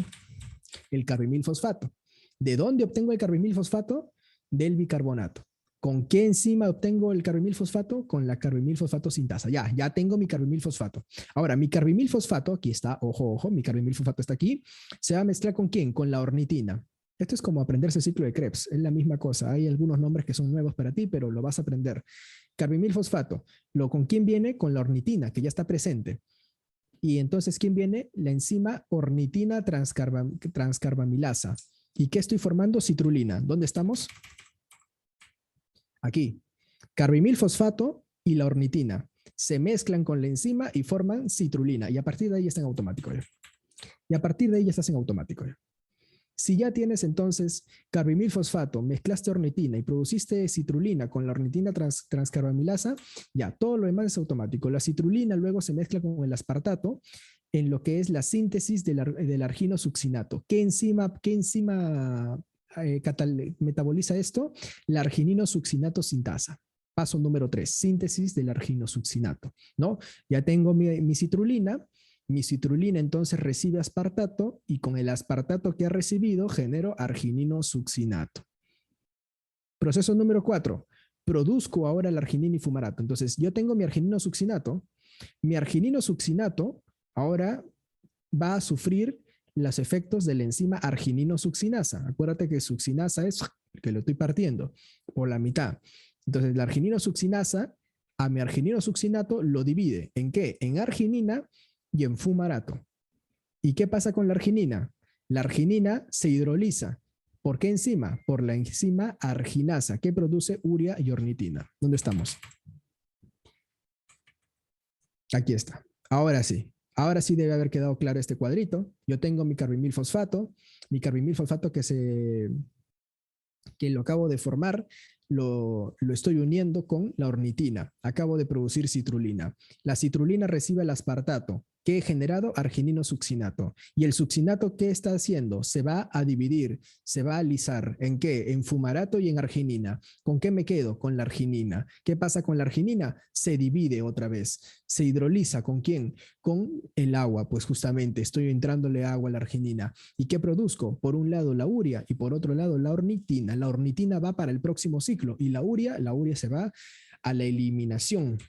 el carbamilfosfato. ¿De dónde obtengo el carbamilfosfato? Del bicarbonato. ¿Con qué enzima obtengo el carbamilfosfato? Con la carbamilfosfato sintasa. Ya tengo mi carbamilfosfato. Ahora, mi carbamilfosfato, aquí está, ojo, mi carbamilfosfato está aquí, se va a mezclar ¿con quién? Con la ornitina. Esto es como aprenderse el ciclo de Krebs, es la misma cosa. Hay algunos nombres que son nuevos para ti, pero lo vas a aprender. Carbamilfosfato, ¿con quién viene? Con la ornitina, que ya está presente. Y entonces, ¿quién viene? La enzima ornitina transcarbamilasa. ¿Y qué estoy formando? Citrulina. ¿Dónde estamos? Aquí. Carbamilfosfato y la ornitina se mezclan con la enzima y forman citrulina. Y a partir de ahí está en automático. ¿Ya? Y a partir de ahí estás en automático. ¿Ya? Si ya tienes entonces carbamilfosfato, mezclaste ornitina y produciste citrulina con la ornitina transcarbamilasa, ya todo lo demás es automático. La citrulina luego se mezcla con el aspartato en lo que es la síntesis del argino succinato. ¿Qué enzima metaboliza esto? La arginino succinato sintasa. Paso número 3, síntesis del argino succinato, ¿no? Ya tengo mi citrulina. Mi citrulina entonces recibe aspartato y con el aspartato que ha recibido genero arginino succinato. Proceso número 4. Produzco ahora el arginino y fumarato. Entonces yo tengo mi arginino succinato. Mi arginino succinato ahora va a sufrir los efectos de la enzima arginino succinasa. Acuérdate que succinasa es que lo estoy partiendo por la mitad. Entonces la arginino succinasa a mi arginino succinato lo divide. ¿En qué? En arginina y en fumarato. ¿Y qué pasa con la arginina? La arginina se hidroliza. ¿Por qué enzima? Por la enzima arginasa que produce urea y ornitina. ¿Dónde estamos? Aquí está. Ahora sí. Ahora sí debe haber quedado claro este cuadrito. Yo tengo mi carbimilfosfato que lo acabo de formar, lo estoy uniendo con la ornitina. Acabo de producir citrulina. La citrulina recibe el aspartato, que he generado arginino succinato. ¿Y el succinato qué está haciendo? Se va a dividir, se va a alisar. ¿En qué? En fumarato y en arginina. ¿Con qué me quedo? Con la arginina. ¿Qué pasa con la arginina? Se divide otra vez. Se hidroliza. ¿Con quién? Con el agua. Pues justamente estoy entrándole agua a la arginina. ¿Y qué produzco? Por un lado la urea y por otro lado la ornitina. La ornitina va para el próximo ciclo y la urea se va a la eliminación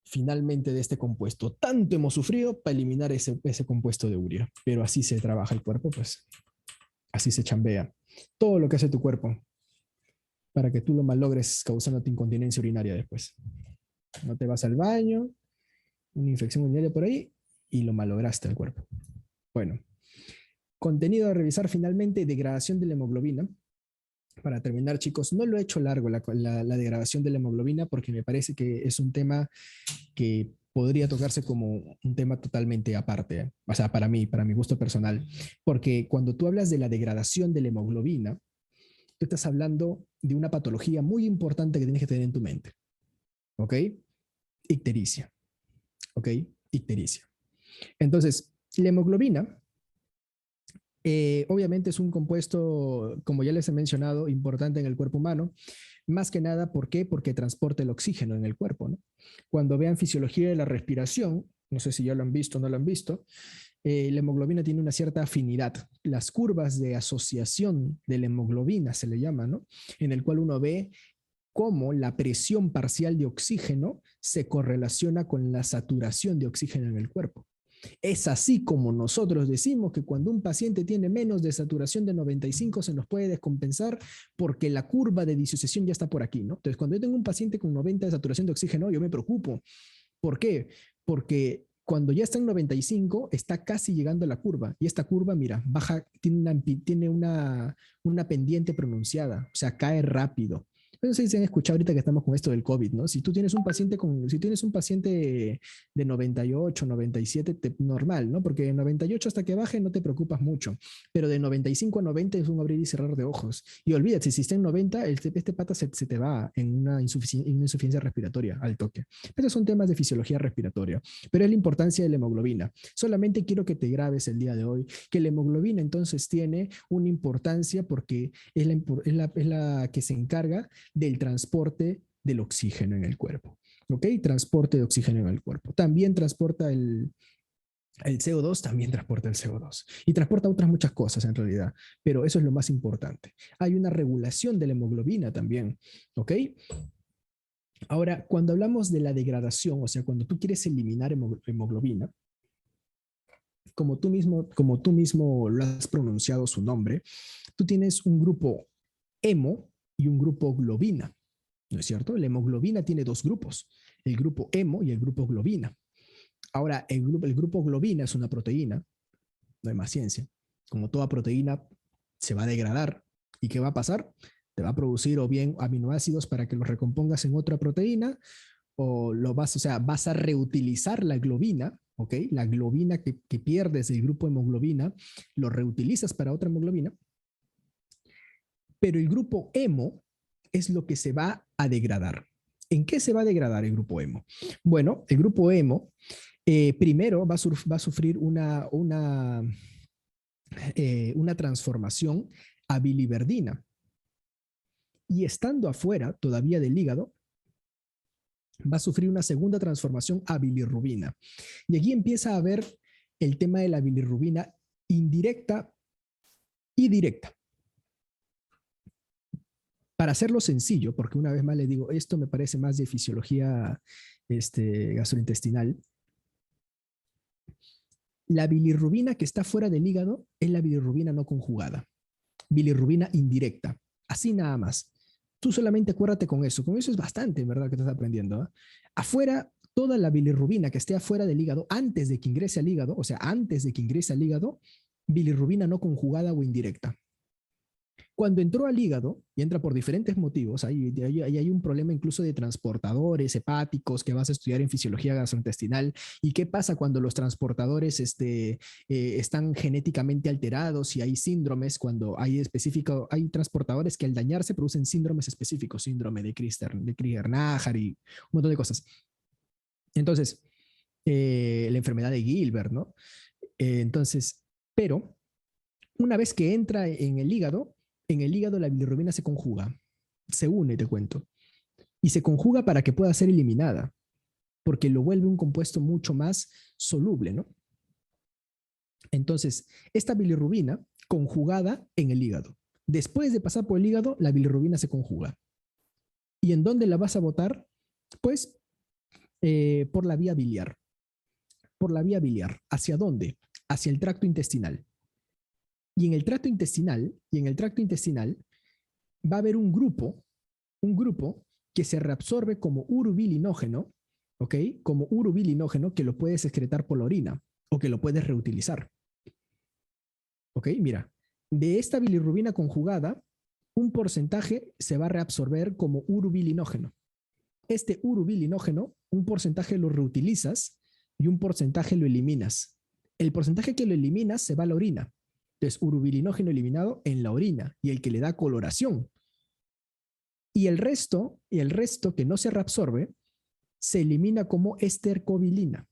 finalmente de este compuesto. Tanto hemos sufrido para eliminar ese compuesto de urea, pero así se trabaja el cuerpo, pues así se chambea. Todo lo que hace tu cuerpo para que tú lo malogres causándote incontinencia urinaria después. No te vas al baño, una infección urinaria por ahí y lo malograste al cuerpo. Bueno, contenido a revisar finalmente, degradación de la hemoglobina. Para terminar, chicos, no lo he hecho largo la degradación de la hemoglobina porque me parece que es un tema que podría tocarse como un tema totalmente aparte, ¿eh? O sea, para mi gusto personal, porque cuando tú hablas de la degradación de la hemoglobina, tú estás hablando de una patología muy importante que tienes que tener en tu mente, ¿ok? Ictericia, ¿ok? Ictericia. Entonces, la hemoglobina obviamente es un compuesto, como ya les he mencionado, importante en el cuerpo humano. Más que nada, ¿por qué? Porque transporta el oxígeno en el cuerpo, ¿no? Cuando vean fisiología de la respiración, no sé si ya lo han visto o no lo han visto, la hemoglobina tiene una cierta afinidad. Las curvas de asociación de la hemoglobina se le llama, ¿no? En el cual uno ve cómo la presión parcial de oxígeno se correlaciona con la saturación de oxígeno en el cuerpo. Es así como nosotros decimos que cuando un paciente tiene menos de saturación de 95 se nos puede descompensar porque la curva de disociación ya está por aquí, ¿no? Entonces, cuando yo tengo un paciente con 90 de saturación de oxígeno, yo me preocupo. ¿Por qué? Porque cuando ya está en 95, está casi llegando a la curva. Y esta curva, mira, baja, tiene una pendiente pronunciada, o sea, cae rápido. No sé si han escuchado ahorita que estamos con esto del COVID, ¿no? Si tú tienes un paciente si tienes un paciente de 98, 97, normal, ¿no? Porque de 98 hasta que baje no te preocupas mucho, pero de 95 a 90 es un abrir y cerrar de ojos. Y olvídate, si está en 90, este pata se te va en una insuficiencia respiratoria al toque. Estos son temas de fisiología respiratoria, pero es la importancia de la hemoglobina. Solamente quiero que te grabes el día de hoy que la hemoglobina entonces tiene una importancia porque es la que se encarga del transporte del oxígeno en el cuerpo. ¿Ok? Transporte de oxígeno en el cuerpo. También transporta el CO2, también transporta el CO2. Y transporta otras muchas cosas en realidad, pero eso es lo más importante. Hay una regulación de la hemoglobina también. ¿Ok? Ahora, cuando hablamos de la degradación, o sea, cuando tú quieres eliminar hemoglobina, como tú mismo lo has pronunciado su nombre, tú tienes un grupo hemo y un grupo globina, ¿no es cierto? La hemoglobina tiene dos grupos, el grupo hemo y el grupo globina. Ahora, el grupo globina es una proteína, no hay más ciencia. Como toda proteína, se va a degradar. ¿Y qué va a pasar? Te va a producir o bien aminoácidos para que los recompongas en otra proteína, o sea, vas a reutilizar la globina, ¿ok? La globina que pierdes del grupo hemoglobina, lo reutilizas para otra hemoglobina, pero el grupo hemo es lo que se va a degradar. ¿En qué se va a degradar el grupo hemo? Bueno, el grupo hemo primero va a sufrir una transformación a biliverdina. Y estando afuera todavía del hígado, va a sufrir una segunda transformación a bilirrubina. Y aquí empieza a haber el tema de la bilirrubina indirecta y directa. Para hacerlo sencillo, porque una vez más le digo, esto me parece más de fisiología gastrointestinal, la bilirrubina que está fuera del hígado es la bilirrubina no conjugada, bilirrubina indirecta, así nada más. Tú solamente acuérdate con eso es bastante, ¿verdad? Que estás aprendiendo. ¿Eh? Afuera, toda la bilirrubina que esté afuera del hígado, antes de que ingrese al hígado, o sea, antes de que ingrese al hígado, bilirrubina no conjugada o indirecta. Cuando entró al hígado, y entra por diferentes motivos, hay un problema incluso de transportadores hepáticos que vas a estudiar en fisiología gastrointestinal. ¿Y qué pasa cuando los transportadores están genéticamente alterados y hay síndromes? Cuando hay transportadores que al dañarse producen síndromes específicos, síndrome de Crigler-Najjar y un montón de cosas. Entonces, la enfermedad de Gilbert, ¿no? Entonces, pero una vez que entra en el hígado la bilirrubina se conjuga, se une, te cuento, y se conjuga para que pueda ser eliminada, porque lo vuelve un compuesto mucho más soluble, ¿no? Entonces, esta bilirrubina conjugada en el hígado. Después de pasar por el hígado, la bilirrubina se conjuga. ¿Y en dónde la vas a botar? Pues por la vía biliar. Por la vía biliar. ¿Hacia dónde? Hacia el tracto intestinal. Y en el tracto intestinal va a haber un grupo que se reabsorbe como urobilinógeno, ¿ok? Como urobilinógeno que lo puedes excretar por la orina o que lo puedes reutilizar. ¿Ok? Mira, de esta bilirrubina conjugada, un porcentaje se va a reabsorber como urobilinógeno. Este urobilinógeno, un porcentaje lo reutilizas y un porcentaje lo eliminas. El porcentaje que lo eliminas se va a la orina. Entonces, urobilinógeno eliminado en la orina y el que le da coloración. Y el resto que no se reabsorbe, se elimina como estercobilina.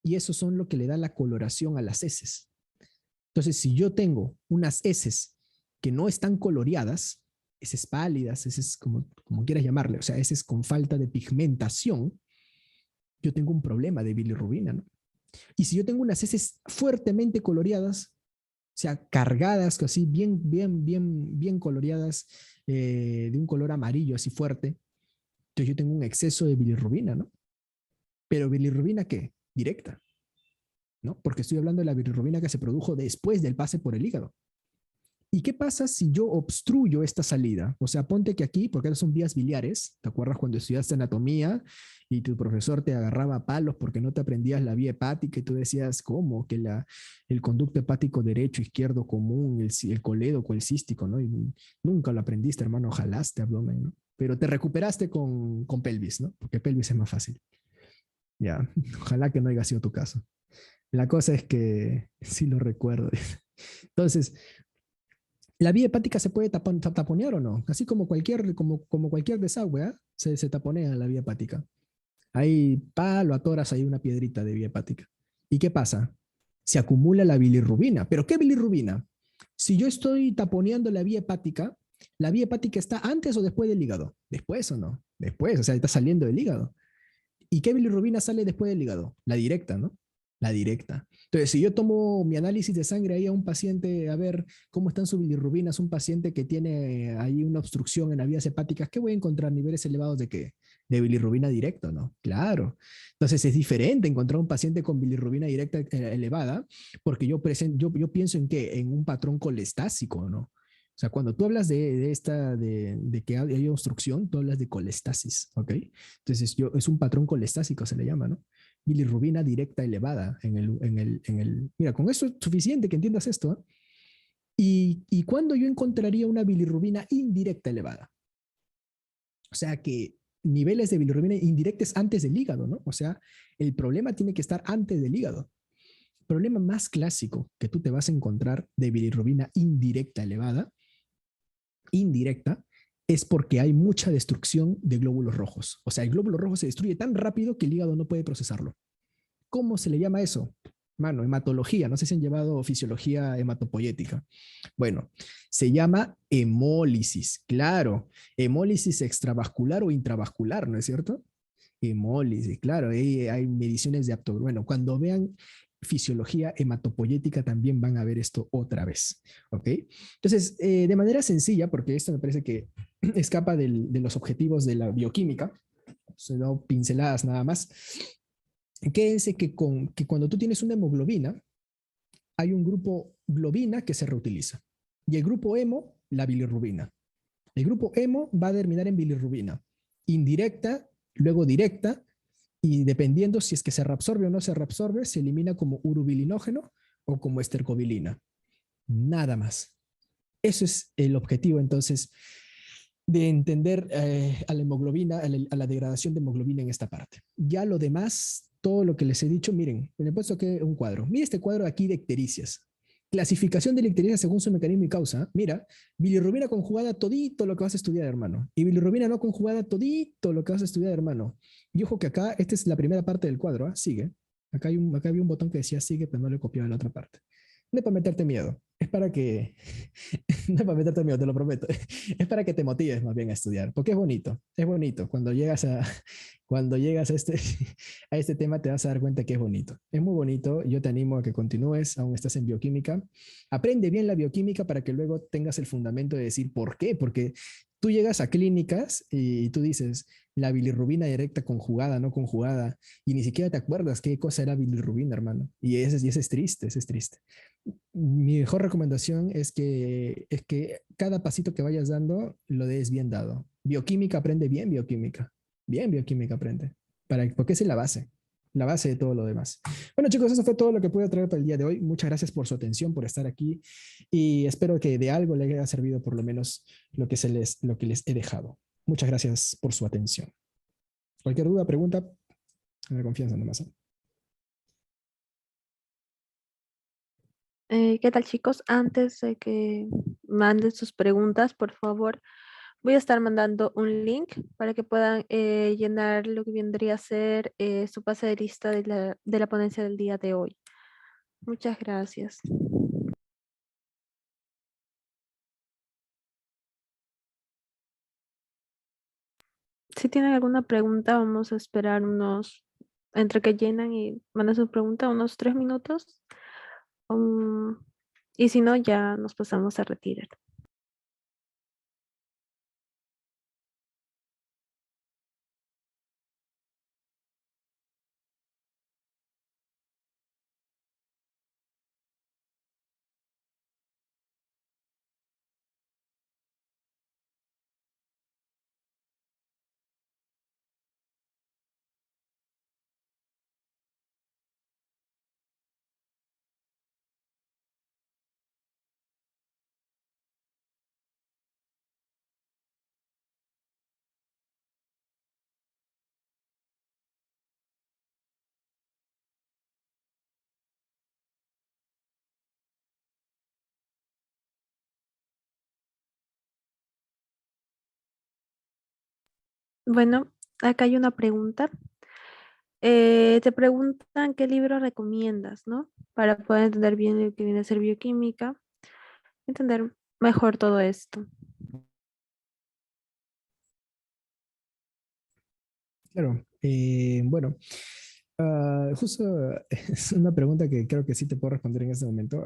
Y eso son lo que le da la coloración a las heces. Entonces, si yo tengo unas heces que no están coloreadas, heces pálidas, heces como quieras llamarle, o sea, heces con falta de pigmentación, yo tengo un problema de bilirrubina, ¿no? Y si yo tengo unas heces fuertemente coloreadas, o sea, cargadas, así bien coloreadas, de un color amarillo así fuerte, entonces yo tengo un exceso de bilirrubina, ¿no? Pero bilirrubina, ¿qué? Directa, ¿no? Porque estoy hablando de la bilirrubina que se produjo después del pase por el hígado. ¿Y qué pasa si yo obstruyo esta salida? O sea, ponte que aquí, porque estas son vías biliares, ¿te acuerdas cuando estudiaste anatomía y tu profesor te agarraba a palos porque no te aprendías la vía hepática y tú decías, ¿cómo? Que el conducto hepático derecho, izquierdo común, el colédoco, el cístico, ¿no? Y nunca lo aprendiste, hermano, jalaste abdomen, ¿no? Pero te recuperaste con pelvis, ¿no? Porque pelvis es más fácil. Ya, ojalá que no haya sido tu caso. La cosa es que sí lo recuerdo. Entonces, ¿la vía hepática se puede taponear o no? Así como cualquier desagüe, ¿eh? Se taponea la vía hepática. Ahí, lo atoras ahí una piedrita de vía hepática. ¿Y qué pasa? Se acumula la bilirrubina. ¿Pero qué bilirrubina? Si yo estoy taponeando la vía hepática está antes o después del hígado. ¿Después o no? Después, o sea, está saliendo del hígado. ¿Y qué bilirrubina sale después del hígado? La directa, ¿no? La directa. Entonces, si yo tomo mi análisis de sangre ahí a un paciente, a ver cómo están sus bilirrubinas, un paciente que tiene ahí una obstrucción en las vías hepáticas, ¿qué voy a encontrar? ¿Niveles elevados de qué? De bilirrubina directa, ¿no? Claro. Entonces, es diferente encontrar un paciente con bilirrubina directa elevada, porque yo pienso en qué? En un patrón colestásico, ¿no? O sea, cuando tú hablas de que hay obstrucción, tú hablas de colestasis, ¿ok? Entonces, es un patrón colestásico, se le llama, ¿no? Bilirrubina directa elevada Mira, con eso es suficiente que entiendas esto, ¿eh? ¿Y cuándo yo encontraría una bilirrubina indirecta elevada? O sea, que niveles de bilirrubina indirectas antes del hígado, ¿no? O sea, el problema tiene que estar antes del hígado. El problema más clásico que tú te vas a encontrar de bilirrubina indirecta, es porque hay mucha destrucción de glóbulos rojos. O sea, el glóbulo rojo se destruye tan rápido que el hígado no puede procesarlo. ¿Cómo se le llama eso? Mano, hematología. No sé si han llevado fisiología hematopoyética. Bueno, se llama hemólisis. Claro, hemólisis extravascular o intravascular, ¿no es cierto? Hemólisis, claro. Hay mediciones de apto. Bueno, cuando vean fisiología hematopoyética también van a ver esto otra vez, ¿ok? Entonces, de manera sencilla, porque esto me parece que escapa de los objetivos de la bioquímica, se da pinceladas nada más, quédense que cuando tú tienes una hemoglobina, hay un grupo globina que se reutiliza, y el grupo hemo, la bilirrubina. El grupo hemo va a terminar en bilirrubina, indirecta, luego directa, y dependiendo si es que se reabsorbe o no se reabsorbe, se elimina como urobilinógeno o como estercobilina. Nada más. Eso es el objetivo, entonces, de entender a la hemoglobina, a la degradación de hemoglobina en esta parte. Ya lo demás, todo lo que les he dicho, miren, me he puesto aquí un cuadro. Mira este cuadro aquí de ictericias. Clasificación de la ictericia según su mecanismo y causa. Mira, bilirrubina conjugada, todito lo que vas a estudiar, hermano. Y bilirrubina no conjugada, todito lo que vas a estudiar, hermano. Y ojo que acá, esta es la primera parte del cuadro, ¿eh? Sigue. Acá había un botón que decía sigue, pero no le he copiado la otra parte. No es para meterte miedo, es para que, no es para meterte miedo, te lo prometo, es para que te motives más bien a estudiar, porque es bonito, cuando llegas a este tema te vas a dar cuenta que es bonito, es muy bonito, yo te animo a que continúes, aún estás en bioquímica, aprende bien la bioquímica para que luego tengas el fundamento de decir por qué, porque tú llegas a clínicas y tú dices, la bilirrubina directa conjugada, no conjugada, y ni siquiera te acuerdas qué cosa era bilirrubina, hermano. Y ese es triste, ese es triste. Mi mejor recomendación es que cada pasito que vayas dando lo des bien dado. Bioquímica aprende bien bioquímica aprende, porque es la base de todo lo demás. Bueno chicos, eso fue todo lo que pude traer para el día de hoy. Muchas gracias por su atención, por estar aquí y espero que de algo les haya servido por lo menos lo que les he dejado. Muchas gracias por su atención. Cualquier duda, pregunta, me confianza nomás. ¿Qué tal, chicos? Antes de que manden sus preguntas, por favor, voy a estar mandando un link para que puedan llenar lo que vendría a ser su pase de lista de la ponencia del día de hoy. Muchas gracias. Si tienen alguna pregunta, vamos a esperar entre que llenan y mandan su pregunta, unos 3 minutos. Um, y si no, ya nos pasamos a retirar. Bueno, acá hay una pregunta. Te preguntan qué libro recomiendas, ¿no? Para poder entender bien lo que viene a ser bioquímica, entender mejor todo esto. Claro, bueno, justo es una pregunta que creo que sí te puedo responder en este momento.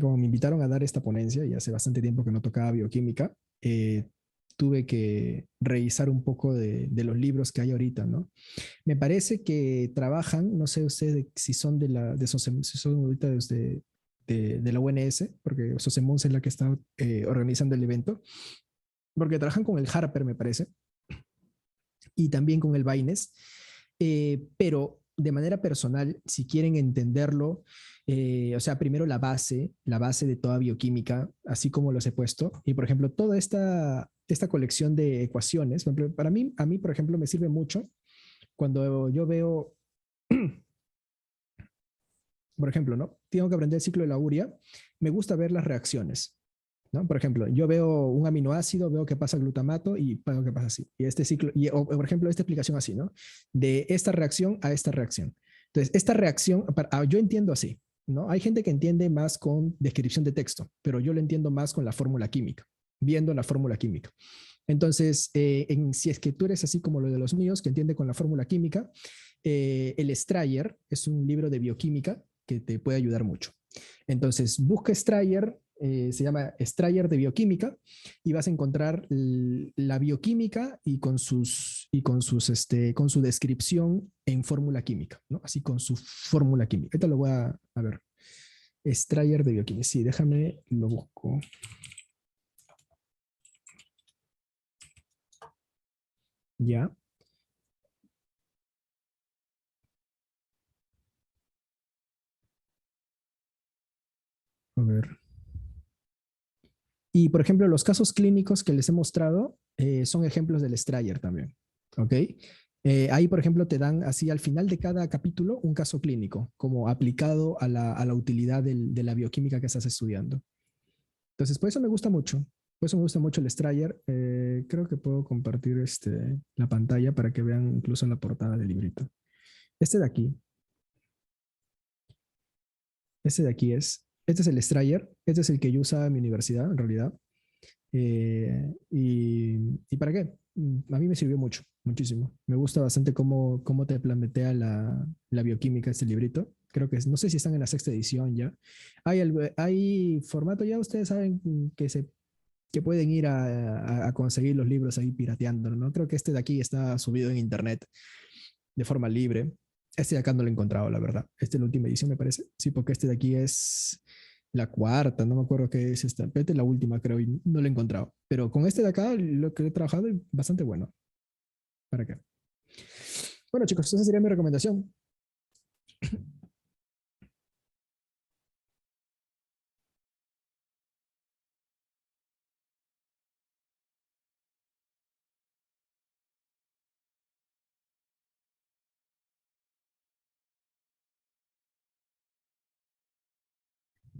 Como me invitaron a dar esta ponencia y hace bastante tiempo que no tocaba bioquímica, tuve que revisar un poco de los libros que hay ahorita, ¿no? Me parece que trabajan, no sé ustedes si son si son ahorita de la UNS, porque Sosemons es la que está organizando el evento, porque trabajan con el Harper, me parece, y también con el Baines, pero de manera personal, si quieren entenderlo, o sea, primero la base de toda bioquímica, así como los he puesto, y por ejemplo, toda esta colección de ecuaciones, para mí, a mí, por ejemplo, me sirve mucho cuando yo veo, por ejemplo, ¿no? Tengo que aprender el ciclo de la urea, me gusta ver las reacciones. ¿No? Por ejemplo, yo veo un aminoácido, veo que pasa glutamato y veo que pasa así. Y este ciclo, o por ejemplo, esta explicación así, ¿no? De esta reacción a esta reacción. Entonces, esta reacción, yo entiendo así, ¿no? Hay gente que entiende más con descripción de texto, pero yo lo entiendo más con la fórmula química, viendo la fórmula química. Entonces, si es que tú eres así como lo de los míos, que entiende con la fórmula química, el Strayer es un libro de bioquímica que te puede ayudar mucho. Entonces, busca Strayer, se llama Strayer de bioquímica, y vas a encontrar la bioquímica y con su descripción en fórmula química, ¿no? Así con su fórmula química. Ahorita lo voy a ver. Strayer de bioquímica. Sí, déjame, lo busco. Ya. A ver. Y, por ejemplo, los casos clínicos que les he mostrado son ejemplos del Strayer también. ¿Ok? Ahí, por ejemplo, te dan así al final de cada capítulo un caso clínico, como aplicado a la utilidad de la bioquímica que estás estudiando. Entonces, por eso me gusta mucho. Por eso me gusta mucho el Strayer. Creo que puedo compartir la pantalla para que vean incluso la portada del librito. Este de aquí, este es el Strayer. Este es el que yo usaba en mi universidad, en realidad. ¿Y para qué? A mí me sirvió mucho, muchísimo. Me gusta bastante cómo te plantea la bioquímica este librito. Creo que no sé si están en la sexta edición ya. Hay formato ya, ustedes saben que pueden ir a conseguir los libros ahí pirateando, ¿no? Creo que este de aquí está subido en internet de forma libre. Este de acá no lo he encontrado, la verdad. Este es la última edición, me parece. Sí, porque este de aquí es la cuarta, no me acuerdo qué es esta. Esta es la última, creo, y no lo he encontrado. Pero con este de acá, lo que he trabajado es bastante bueno. ¿Para qué? Bueno, chicos, esa sería mi recomendación.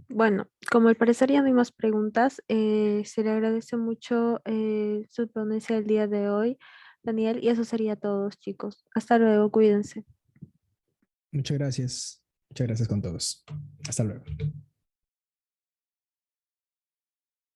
Bueno, como al parecer ya no hay más preguntas, se le agradece mucho su ponencia del día de hoy, Daniel, y eso sería todo, chicos. Hasta luego, cuídense. Muchas gracias. Muchas gracias con todos. Hasta luego.